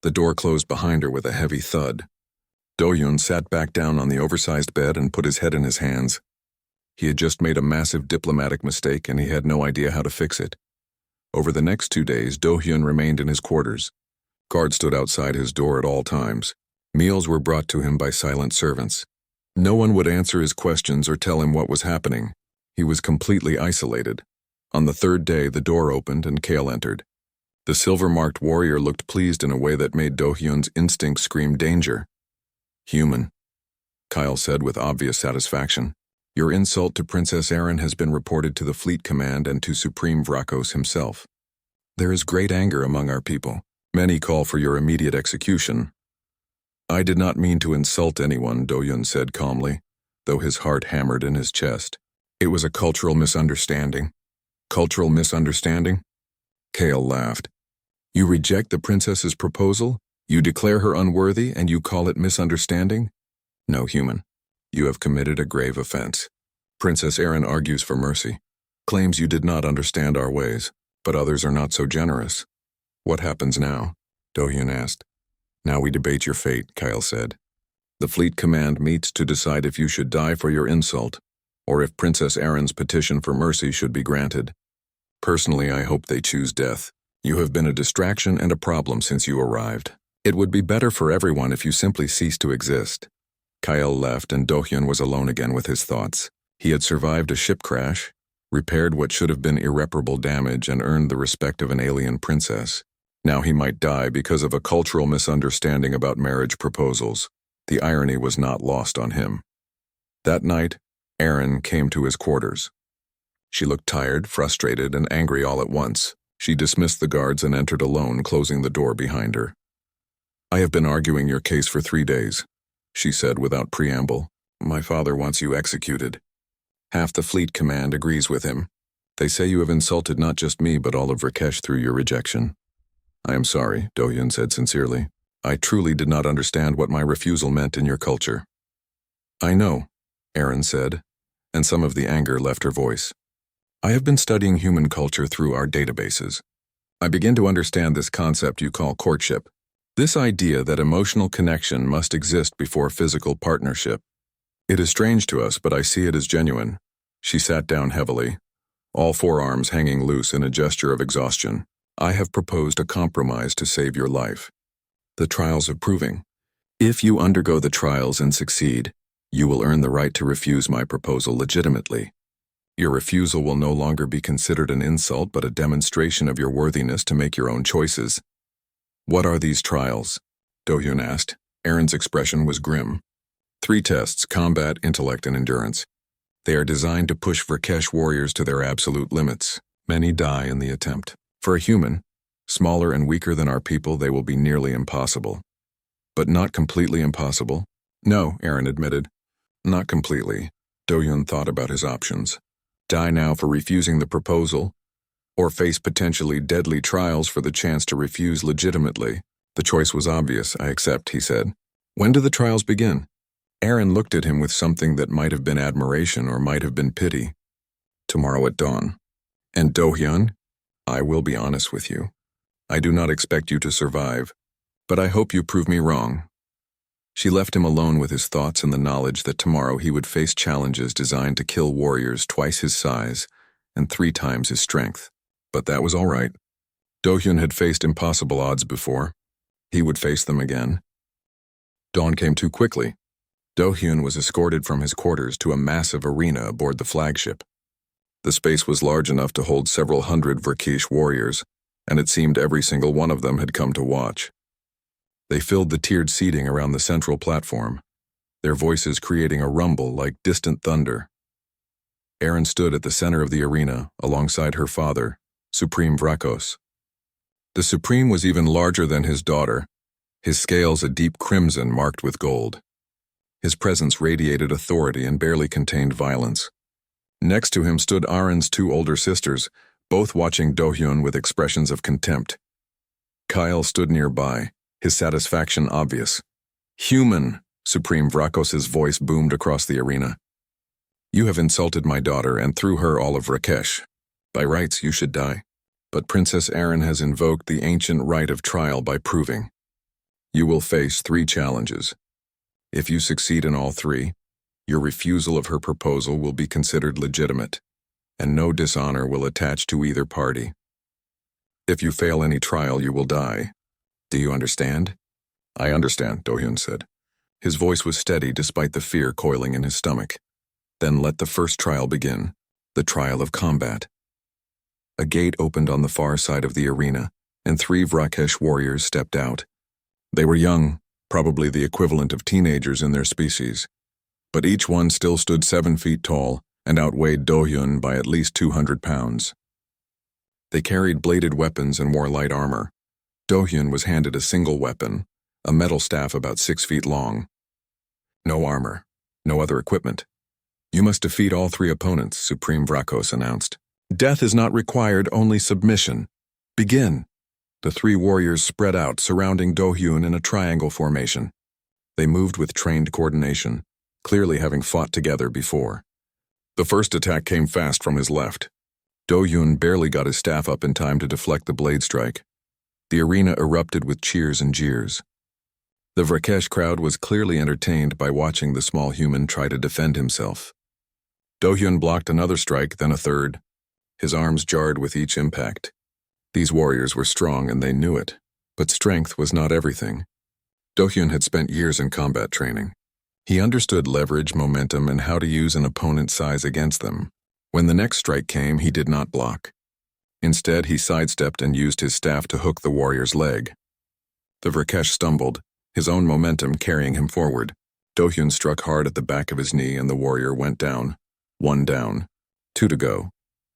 The door closed behind her with a heavy thud. Do-hyun sat back down on the oversized bed and put his head in his hands. He had just made a massive diplomatic mistake and he had no idea how to fix it. Over the next 2 days, Do-hyun remained in his quarters. Guards stood outside his door at all times. Meals were brought to him by silent servants. No one would answer his questions or tell him what was happening. He was completely isolated. On the 3rd day, the door opened and Kale entered. The silver-marked warrior looked pleased in a way that made Do-hyun's instinct scream danger. Human, Kyle said with obvious satisfaction. Your insult to Princess Aaron has been reported to the fleet command and to Supreme Vrakos himself. There is great anger among our people. Many call for your immediate execution. I did not mean to insult anyone, Do-hyun said calmly, though his heart hammered in his chest. It was a cultural misunderstanding. Cultural misunderstanding? Kale laughed. You reject the princess's proposal? You declare her unworthy and you call it misunderstanding? No, human. You have committed a grave offense. Princess Aaron argues for mercy, claims you did not understand our ways, but others are not so generous. What happens now? Do-hyun asked. Now we debate your fate, Kyle said. The fleet command meets to decide if you should die for your insult, or if Princess Aaron's petition for mercy should be granted. Personally, I hope they choose death. You have been a distraction and a problem since you arrived. It would be better for everyone if you simply ceased to exist. Kyle left and Do-hyun was alone again with his thoughts. He had survived a ship crash, repaired what should have been irreparable damage, and earned the respect of an alien princess. Now he might die because of a cultural misunderstanding about marriage proposals. The irony was not lost on him. That night, Aaron came to his quarters. She looked tired, frustrated, and angry all at once. She dismissed the guards and entered alone, closing the door behind her. I have been arguing your case for 3 days, she said without preamble. My father wants you executed. Half the fleet command agrees with him. They say you have insulted not just me but all of Rakesh through your rejection. I am sorry, Do-hyun said sincerely. I truly did not understand what my refusal meant in your culture. I know, Aaron said, and some of the anger left her voice. I have been studying human culture through our databases. I begin to understand this concept you call courtship. This idea that emotional connection must exist before physical partnership. It is strange to us, but I see it as genuine. She sat down heavily, all forearms hanging loose in a gesture of exhaustion. I have proposed a compromise to save your life. The trials of proving. If you undergo the trials and succeed, you will earn the right to refuse my proposal legitimately. Your refusal will no longer be considered an insult but a demonstration of your worthiness to make your own choices. What are these trials? Do-hyun asked. Aaron's expression was grim. 3 tests: combat, intellect, and endurance. They are designed to push Rakesh warriors to their absolute limits. Many die in the attempt. For a human, smaller and weaker than our people, they will be nearly impossible. But not completely impossible? No, Aaron admitted. Not completely. Do-hyun thought about his options. Die now for refusing the proposal, or face potentially deadly trials for the chance to refuse legitimately. The choice was obvious. I accept, he said. When do the trials begin? Aaron looked at him with something that might have been admiration or might have been pity. Tomorrow at dawn. And Do-hyun, I will be honest with you. I do not expect you to survive, but I hope you prove me wrong. She left him alone with his thoughts and the knowledge that tomorrow he would face challenges designed to kill warriors twice his size and 3 times his strength. But that was all right. Do-hyun had faced impossible odds before. He would face them again. Dawn came too quickly. Do-hyun was escorted from his quarters to a massive arena aboard the flagship. The space was large enough to hold several hundred Vrakish warriors, and it seemed every single one of them had come to watch. They filled the tiered seating around the central platform, their voices creating a rumble like distant thunder. Aaron stood at the center of the arena alongside her father, Supreme Vrakos. The Supreme was even larger than his daughter, his scales a deep crimson marked with gold. His presence radiated authority and barely contained violence. Next to him stood Aaron's 2 older sisters, both watching Do-hyun with expressions of contempt. Kyle stood nearby, his satisfaction obvious. Human, Supreme Vrakos' voice boomed across the arena. You have insulted my daughter and through her all of Rakesh. By rights, you should die. But Princess Aaron has invoked the ancient right of trial by proving. You will face 3 challenges. If you succeed in all 3, your refusal of her proposal will be considered legitimate, and no dishonor will attach to either party. If you fail any trial, you will die. Do you understand? I understand, Do-hyun said. His voice was steady despite the fear coiling in his stomach. Then let the first trial begin, the trial of combat. A gate opened on the far side of the arena, and 3 Vrakesh warriors stepped out. They were young, probably the equivalent of teenagers in their species, but each one still stood 7 feet tall and outweighed Do-hyun by at least 200 pounds. They carried bladed weapons and wore light armor. Do-hyun was handed a single weapon, a metal staff about 6 feet long. No armor, no other equipment. You must defeat all 3 opponents, Supreme Vrakos announced. Death is not required, only submission. Begin. The 3 warriors spread out, surrounding Do-hyun in a triangle formation. They moved with trained coordination, clearly having fought together before. The first attack came fast from his left. Do-hyun barely got his staff up in time to deflect the blade strike. The arena erupted with cheers and jeers. The Vrakesh crowd was clearly entertained by watching the small human try to defend himself. Do-hyun blocked another strike, then a third. His arms jarred with each impact. These warriors were strong and they knew it, but strength was not everything. Do-hyun had spent years in combat training. He understood leverage, momentum, and how to use an opponent's size against them. When the next strike came, he did not block. Instead, he sidestepped and used his staff to hook the warrior's leg. The Vrakesh stumbled, his own momentum carrying him forward. Do-hyun struck hard at the back of his knee and the warrior went down. 1 down. 2 to go.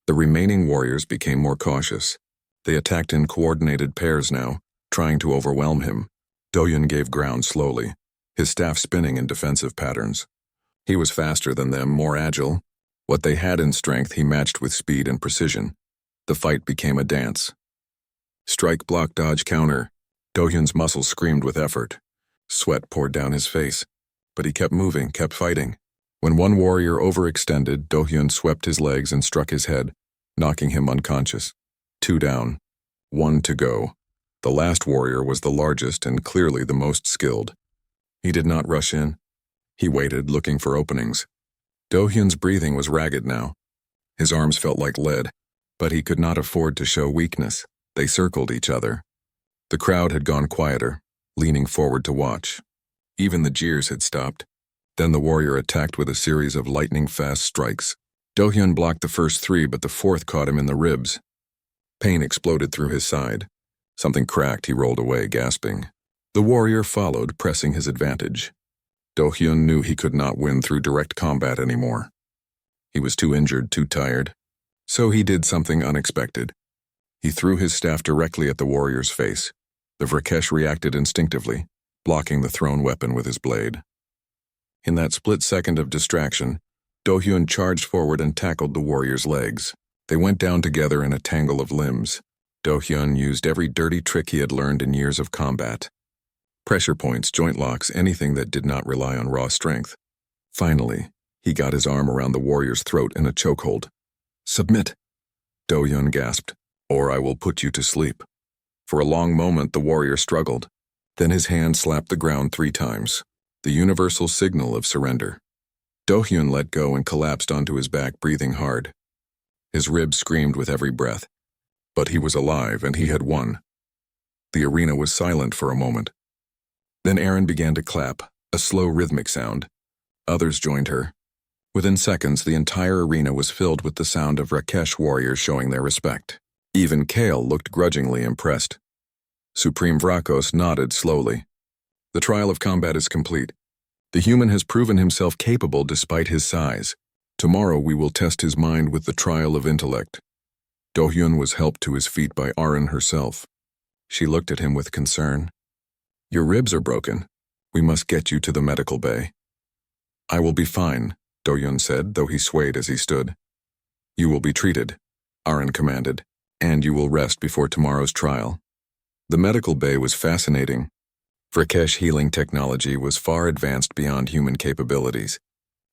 The remaining warriors became more cautious. They attacked in coordinated pairs now, trying to overwhelm him. Do-hyun gave ground slowly, his staff spinning in defensive patterns. He was faster than them, more agile. What they had in strength he matched with speed and precision. The fight became a dance. Strike, block, dodge, counter. Do-hyun's muscles screamed with effort. Sweat poured down his face, but he kept moving, kept fighting. When one warrior overextended, Do-hyun swept his legs and struck his head, knocking him unconscious. 2 down. 1 to go. The last warrior was the largest and clearly the most skilled. He did not rush in. He waited, looking for openings. Do-hyun's breathing was ragged now. His arms felt like lead, but he could not afford to show weakness. They circled each other. The crowd had gone quieter, leaning forward to watch. Even the jeers had stopped. Then the warrior attacked with a series of lightning-fast strikes. Do-hyun blocked the first 3, but the 4th caught him in the ribs. Pain exploded through his side. Something cracked, he rolled away, gasping. The warrior followed, pressing his advantage. Do-hyun knew he could not win through direct combat anymore. He was too injured, too tired. So he did something unexpected. He threw his staff directly at the warrior's face. The Vrakesh reacted instinctively, blocking the thrown weapon with his blade. In that split second of distraction, Do-hyun charged forward and tackled the warrior's legs. They went down together in a tangle of limbs. Do-hyun used every dirty trick he had learned in years of combat. Pressure points, joint locks, anything that did not rely on raw strength. Finally, he got his arm around the warrior's throat in a chokehold. "Submit," Do-hyun gasped, "or I will put you to sleep." For a long moment the warrior struggled. Then his hand slapped the ground 3 times, the universal signal of surrender. Do-hyun let go and collapsed onto his back, breathing hard. His ribs screamed with every breath. But he was alive, and he had won. The arena was silent for a moment. Then Aaron began to clap, a slow rhythmic sound. Others joined her. Within seconds, the entire arena was filled with the sound of Vrakesh warriors showing their respect. Even Kale looked grudgingly impressed. Supreme Vrakos nodded slowly. The trial of combat is complete. The human has proven himself capable despite his size. Tomorrow we will test his mind with the trial of intellect. Do-hyun was helped to his feet by Aaron herself. She looked at him with concern. "Your ribs are broken. We must get you to the medical bay." "I will be fine," Do-hyun said, though he swayed as he stood. "You will be treated," Aaron commanded, "and you will rest before tomorrow's trial." The medical bay was fascinating. Vrakesh healing technology was far advanced beyond human capabilities.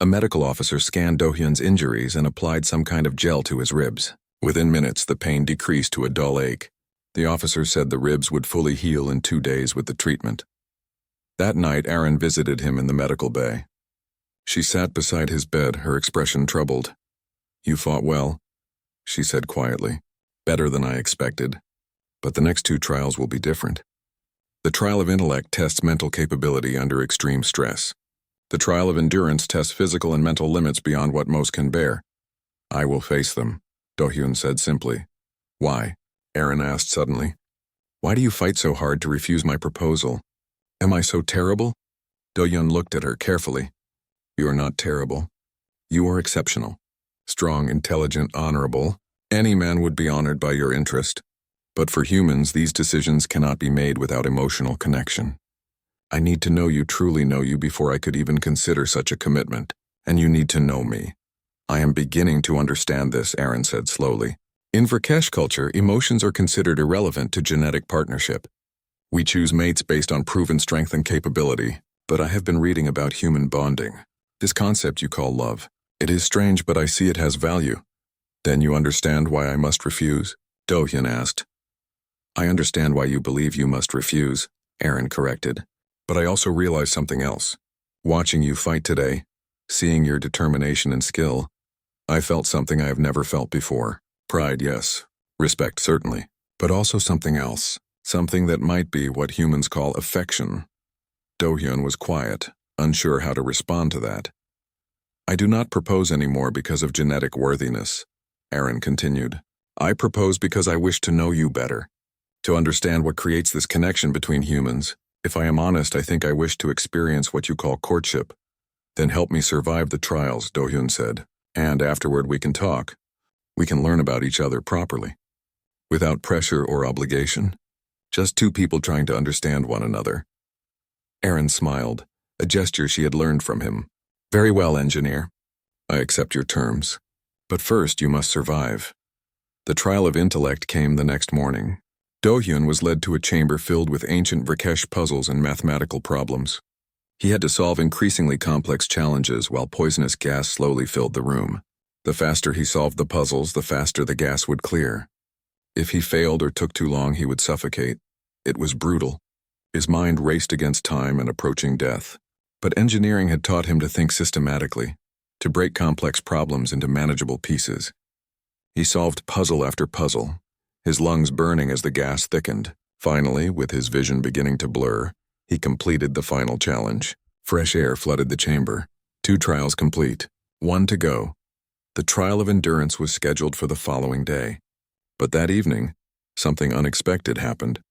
A medical officer scanned Do-hyun's injuries and applied some kind of gel to his ribs. Within minutes, the pain decreased to a dull ache. The officer said the ribs would fully heal in 2 days with the treatment. That night, Aaron visited him in the medical bay. She sat beside his bed, her expression troubled. "You fought well," she said quietly. "Better than I expected. But the next 2 trials will be different. The trial of intellect tests mental capability under extreme stress. The trial of endurance tests physical and mental limits beyond what most can bear. I will face them," Do-hyun said simply. "Why?" Aaron asked suddenly. "Why do you fight so hard to refuse my proposal? Am I so terrible?" Do-hyun looked at her carefully. "You are not terrible. You are exceptional. Strong, intelligent, honorable. Any man would be honored by your interest. But for humans, these decisions cannot be made without emotional connection. I need to know you, truly know you, before I could even consider such a commitment. And you need to know me." "I am beginning to understand this," Aaron said slowly. "In Vrakesh culture, emotions are considered irrelevant to genetic partnership. We choose mates based on proven strength and capability. But I have been reading about human bonding. This concept you call love. It is strange, but I see it has value." "Then you understand why I must refuse?" Do-hyun asked. "I understand why you believe you must refuse," Aaron corrected. "But I also realize something else. Watching you fight today, seeing your determination and skill, I felt something I have never felt before. Pride, yes. Respect, certainly. But also something else. Something that might be what humans call affection." Do-hyun was quiet, unsure how to respond to that. "I do not propose anymore because of genetic worthiness," Aaron continued. "I propose because I wish to know you better, to understand what creates this connection between humans. If I am honest, I think I wish to experience what you call courtship." "Then help me survive the trials," Do-hyun said. "And afterward we can talk. We can learn about each other properly. Without pressure or obligation. Just 2 people trying to understand one another." Aaron smiled, a gesture she had learned from him. "Very well, engineer. I accept your terms. But first you must survive." The trial of intellect came the next morning. Do-hyun was led to a chamber filled with ancient Vrakesh puzzles and mathematical problems. He had to solve increasingly complex challenges while poisonous gas slowly filled the room. The faster he solved the puzzles, the faster the gas would clear. If he failed or took too long, he would suffocate. It was brutal. His mind raced against time and approaching death. But engineering had taught him to think systematically, to break complex problems into manageable pieces. He solved puzzle after puzzle, his lungs burning as the gas thickened. Finally, with his vision beginning to blur, he completed the final challenge. Fresh air flooded the chamber. 2 trials complete. 1 to go. The trial of endurance was scheduled for the following day. But that evening, something unexpected happened.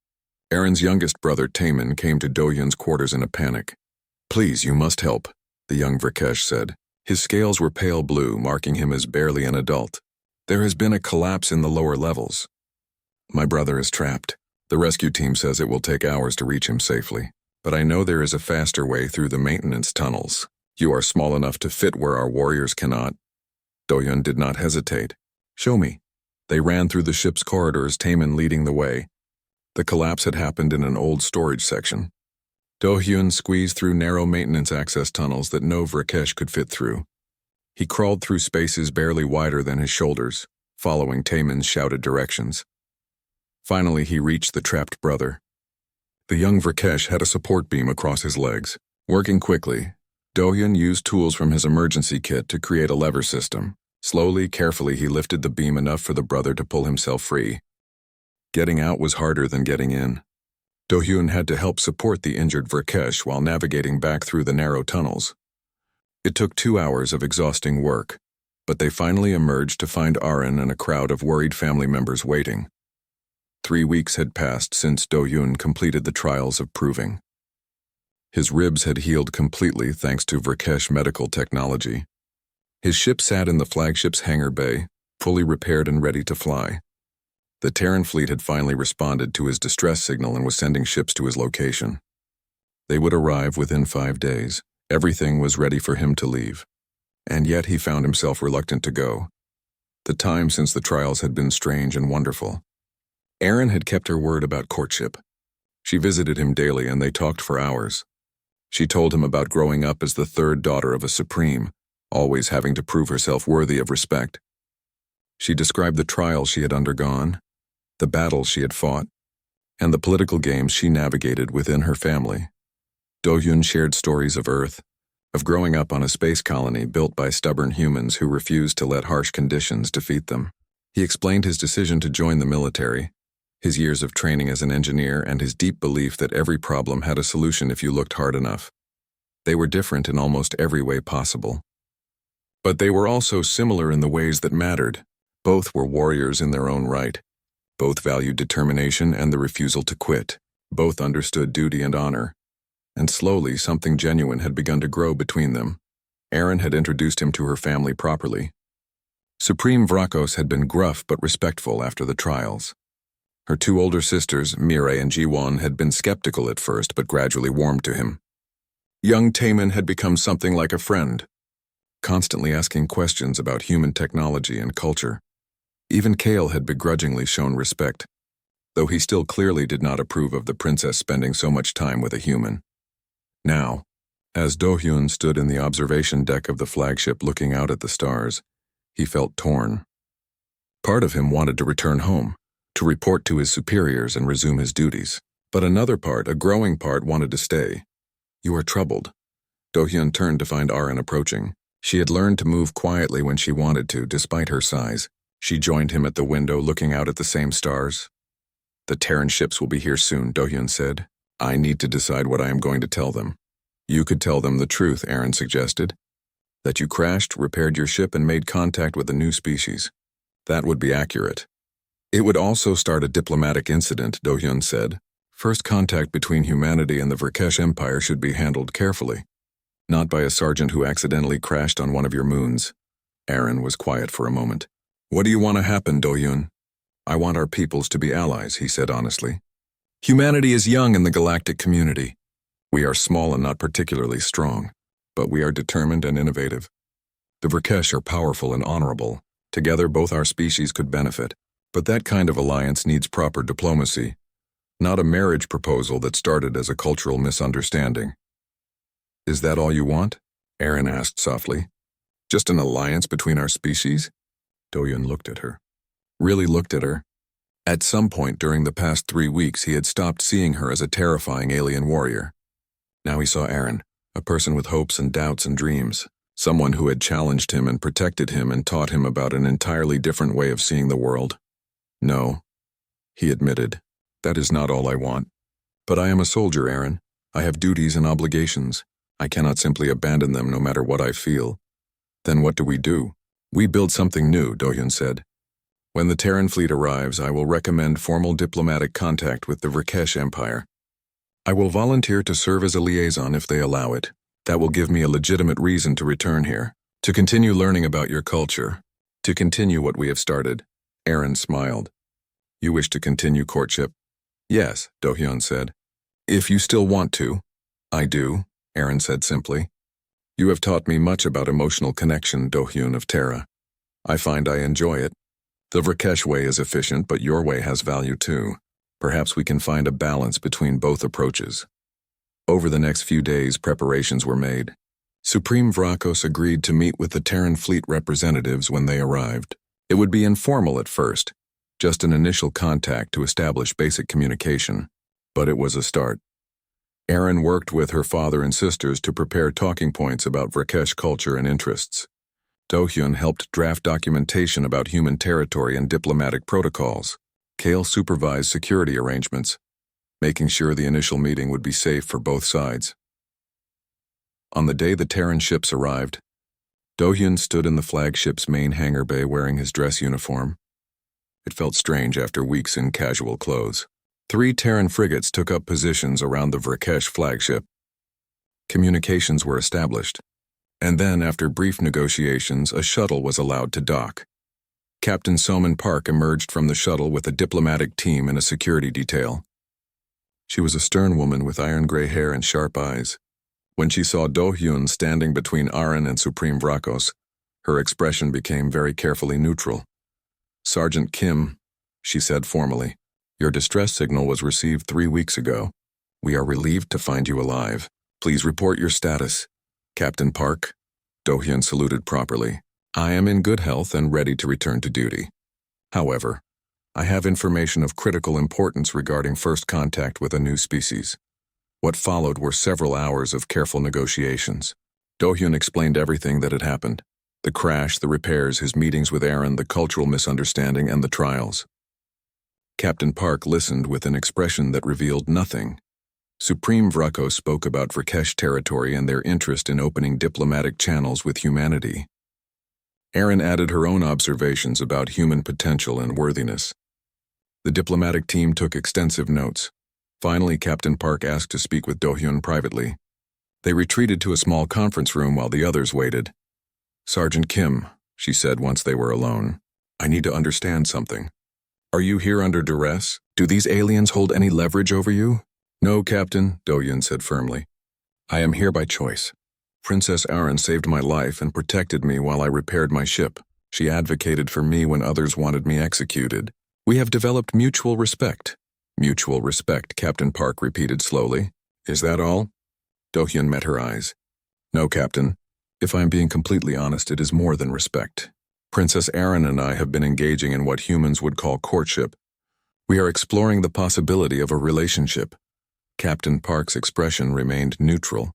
Aaron's youngest brother, Taemin, came to Do-hyun's quarters in a panic. "Please, you must help," the young Vrakesh said. His scales were pale blue, marking him as barely an adult. There has been a collapse in the lower levels. My brother is trapped. The rescue team says it will take hours to reach him safely, but I know there is a faster way through the maintenance tunnels. You are small enough to fit where our warriors cannot. Do-hyun did not hesitate. Show me. They ran through the ship's corridors, Taemin leading the way. The collapse had happened in an old storage section. Do-hyun squeezed through narrow maintenance access tunnels that no Vrakesh could fit through. He crawled through spaces barely wider than his shoulders, following Taemin's shouted directions. Finally, he reached the trapped brother. The young Vrakesh had a support beam across his legs. Working quickly, Do-hyun used tools from his emergency kit to create a lever system. Slowly, carefully, he lifted the beam enough for the brother to pull himself free. Getting out was harder than getting in. Do-hyun had to help support the injured Vrakesh while navigating back through the narrow tunnels. It took 2 hours of exhausting work, but they finally emerged to find Aaron and a crowd of worried family members waiting. 3 weeks had passed since Do-hyun completed the trials of proving. His ribs had healed completely thanks to Vrakesh medical technology. His ship sat in the flagship's hangar bay, fully repaired and ready to fly. The Terran fleet had finally responded to his distress signal and was sending ships to his location. They would arrive within 5 days. Everything was ready for him to leave. And yet he found himself reluctant to go. The time since the trials had been strange and wonderful. Erin had kept her word about courtship. She visited him daily and they talked for hours. She told him about growing up as the third daughter of a supreme, always having to prove herself worthy of respect. She described the trials she had undergone, the battles she had fought, and the political games she navigated within her family. Do-hyun shared stories of Earth, of growing up on a space colony built by stubborn humans who refused to let harsh conditions defeat them. He explained his decision to join the military, his years of training as an engineer, and his deep belief that every problem had a solution if you looked hard enough. They were different in almost every way possible. But they were also similar in the ways that mattered. Both were warriors in their own right. Both valued determination and the refusal to quit. Both understood duty and honor. And slowly, something genuine had begun to grow between them. Erin had introduced him to her family properly. Supreme Vrakos had been gruff but respectful after the trials. Her 2 older sisters, Mireille and Jiwon, had been skeptical at first but gradually warmed to him. Young Taemin had become something like a friend, constantly asking questions about human technology and culture. Even Kale had begrudgingly shown respect, though he still clearly did not approve of the princess spending so much time with a human. Now, as Do-hyun stood in the observation deck of the flagship looking out at the stars, he felt torn. Part of him wanted to return home, to report to his superiors and resume his duties. But another part, a growing part, wanted to stay. You are troubled. Do-hyun turned to find Aaron approaching. She had learned to move quietly when she wanted to, despite her size. She joined him at the window, looking out at the same stars. The Terran ships will be here soon, Do-hyun said. I need to decide what I am going to tell them. You could tell them the truth, Aaron suggested. That you crashed, repaired your ship, and made contact with a new species. That would be accurate. It would also start a diplomatic incident, Do-hyun said. First contact between humanity and the Vrakesh Empire should be handled carefully. Not by a sergeant who accidentally crashed on one of your moons. Aaron was quiet for a moment. What do you want to happen, Do-hyun? I want our peoples to be allies, he said honestly. Humanity is young in the galactic community. We are small and not particularly strong, but we are determined and innovative. The Vrakesh are powerful and honorable. Together, both our species could benefit. But that kind of alliance needs proper diplomacy, not a marriage proposal that started as a cultural misunderstanding. Is that all you want? Aaron asked softly. Just an alliance between our species? Do-hyun looked at her. Really looked at her. At some point during the past 3 weeks, he had stopped seeing her as a terrifying alien warrior. Now he saw Aaron, a person with hopes and doubts and dreams, someone who had challenged him and protected him and taught him about an entirely different way of seeing the world. No, he admitted, that is not all I want. But I am a soldier, Aaron. I have duties and obligations. I cannot simply abandon them no matter what I feel. Then what do? We build something new, Do-hyun said. When the Terran fleet arrives, I will recommend formal diplomatic contact with the Vrakesh Empire. I will volunteer to serve as a liaison if they allow it. That will give me a legitimate reason to return here, to continue learning about your culture, To continue what we have started, Aaron smiled. You wish to continue courtship? Yes, Do-hyun said. If you still want to. I do, Aaron said simply. You have taught me much about emotional connection, Do-hyun of Terra. I find I enjoy it. The Vrakesh way is efficient, but your way has value too. Perhaps we can find a balance between both approaches. Over the next few days, preparations were made. Supreme Vrakos agreed to meet with the Terran fleet representatives when they arrived. It would be informal at first, just an initial contact to establish basic communication, but it was a start. Aaron worked with her father and sisters to prepare talking points about Vrakesh culture and interests. Do-hyun helped draft documentation about human territory and diplomatic protocols. Kale supervised security arrangements, making sure the initial meeting would be safe for both sides. On the day the Terran ships arrived, Do-hyun stood in the flagship's main hangar bay wearing his dress uniform. It felt strange after weeks in casual clothes. 3 Terran frigates took up positions around the Vrakesh flagship. Communications were established, and then, after brief negotiations, a shuttle was allowed to dock. Captain Soman Park emerged from the shuttle with a diplomatic team and a security detail. She was a stern woman with iron-gray hair and sharp eyes. When she saw Do-hyun standing between Aaron and Supreme Vrakos, her expression became very carefully neutral. Sergeant Kim, she said formally, your distress signal was received 3 weeks ago. We are relieved to find you alive. Please report your status. Captain Park, Do-hyun saluted properly. I am in good health and ready to return to duty. However, I have information of critical importance regarding first contact with a new species. What followed were several hours of careful negotiations. Do-hyun explained everything that had happened. The crash, the repairs, his meetings with Aaron, the cultural misunderstanding, and the trials. Captain Park listened with an expression that revealed nothing. Supreme Vrakos spoke about Vrakesh territory and their interest in opening diplomatic channels with humanity. Aaron added her own observations about human potential and worthiness. The diplomatic team took extensive notes. Finally, Captain Park asked to speak with Do-hyun privately. They retreated to a small conference room while the others waited. Sergeant Kim, she said once they were alone, I need to understand something. Are you here under duress? Do these aliens hold any leverage over you? No, Captain, Do-hyun said firmly. I am here by choice. Princess Aaron saved my life and protected me while I repaired my ship. She advocated for me when others wanted me executed. We have developed mutual respect. Mutual respect, Captain Park repeated slowly. Is that all? Do-hyun met her eyes. No, Captain. If I am being completely honest, it is more than respect. Princess Aaron and I have been engaging in what humans would call courtship. We are exploring the possibility of a relationship. Captain Park's expression remained neutral,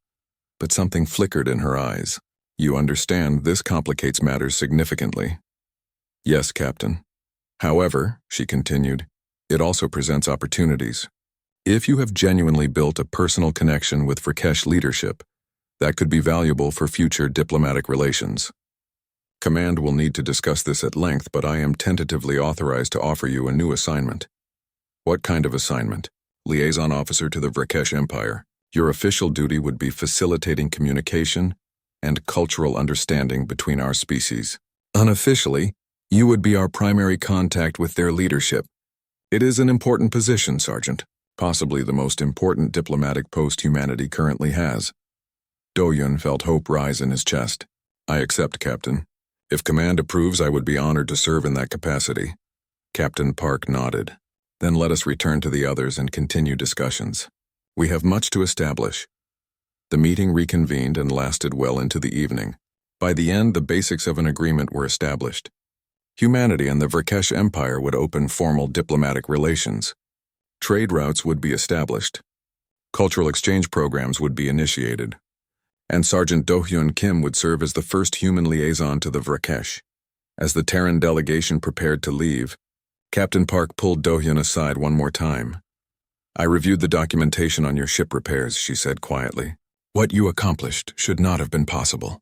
but something flickered in her eyes. You understand, this complicates matters significantly. Yes, Captain. However, she continued, it also presents opportunities. If you have genuinely built a personal connection with Vrakesh leadership, that could be valuable for future diplomatic relations. Command will need to discuss this at length, but I am tentatively authorized to offer you a new assignment. What kind of assignment? Liaison officer to the Vrakesh Empire. Your official duty would be facilitating communication and cultural understanding between our species. Unofficially, you would be our primary contact with their leadership. It is an important position, Sergeant, possibly the most important diplomatic post humanity currently has. Do-hyun felt hope rise in his chest. I accept, Captain. If Command approves, I would be honored to serve in that capacity. Captain Park nodded. Then let us return to the others and continue discussions. We have much to establish. The meeting reconvened and lasted well into the evening. By the end, the basics of an agreement were established. Humanity and the Vrakesh Empire would open formal diplomatic relations. Trade routes would be established. Cultural exchange programs would be initiated. And Sergeant Do-hyun Kim would serve as the first human liaison to the Vrakesh. As the Terran delegation prepared to leave, Captain Park pulled Do-hyun aside one more time. I reviewed the documentation on your ship repairs, she said quietly. What you accomplished should not have been possible.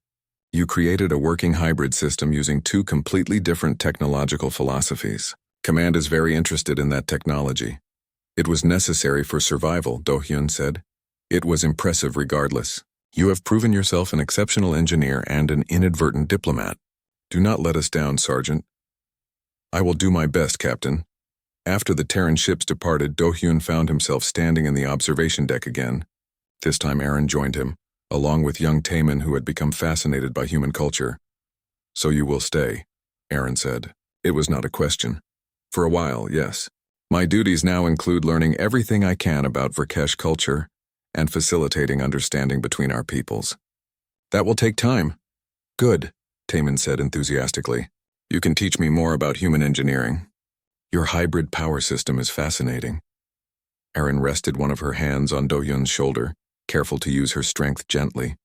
You created a working hybrid system using 2 completely different technological philosophies. Command is very interested in that technology. It was necessary for survival, Do-hyun said. It was impressive regardless. You have proven yourself an exceptional engineer and an inadvertent diplomat. Do not let us down, Sergeant. I will do my best, Captain. After the Terran ships departed, Do-hyun found himself standing in the observation deck again. This time Aaron joined him, along with young Taemin, who had become fascinated by human culture. So you will stay, Aaron said. It was not a question. For a while, yes. My duties now include learning everything I can about Verkesh culture and facilitating understanding between our peoples. That will take time. Good, Taemin said enthusiastically. You can teach me more about human engineering. Your hybrid power system is fascinating. Aaron rested one of her hands on Do-hyun's shoulder, careful to use her strength gently.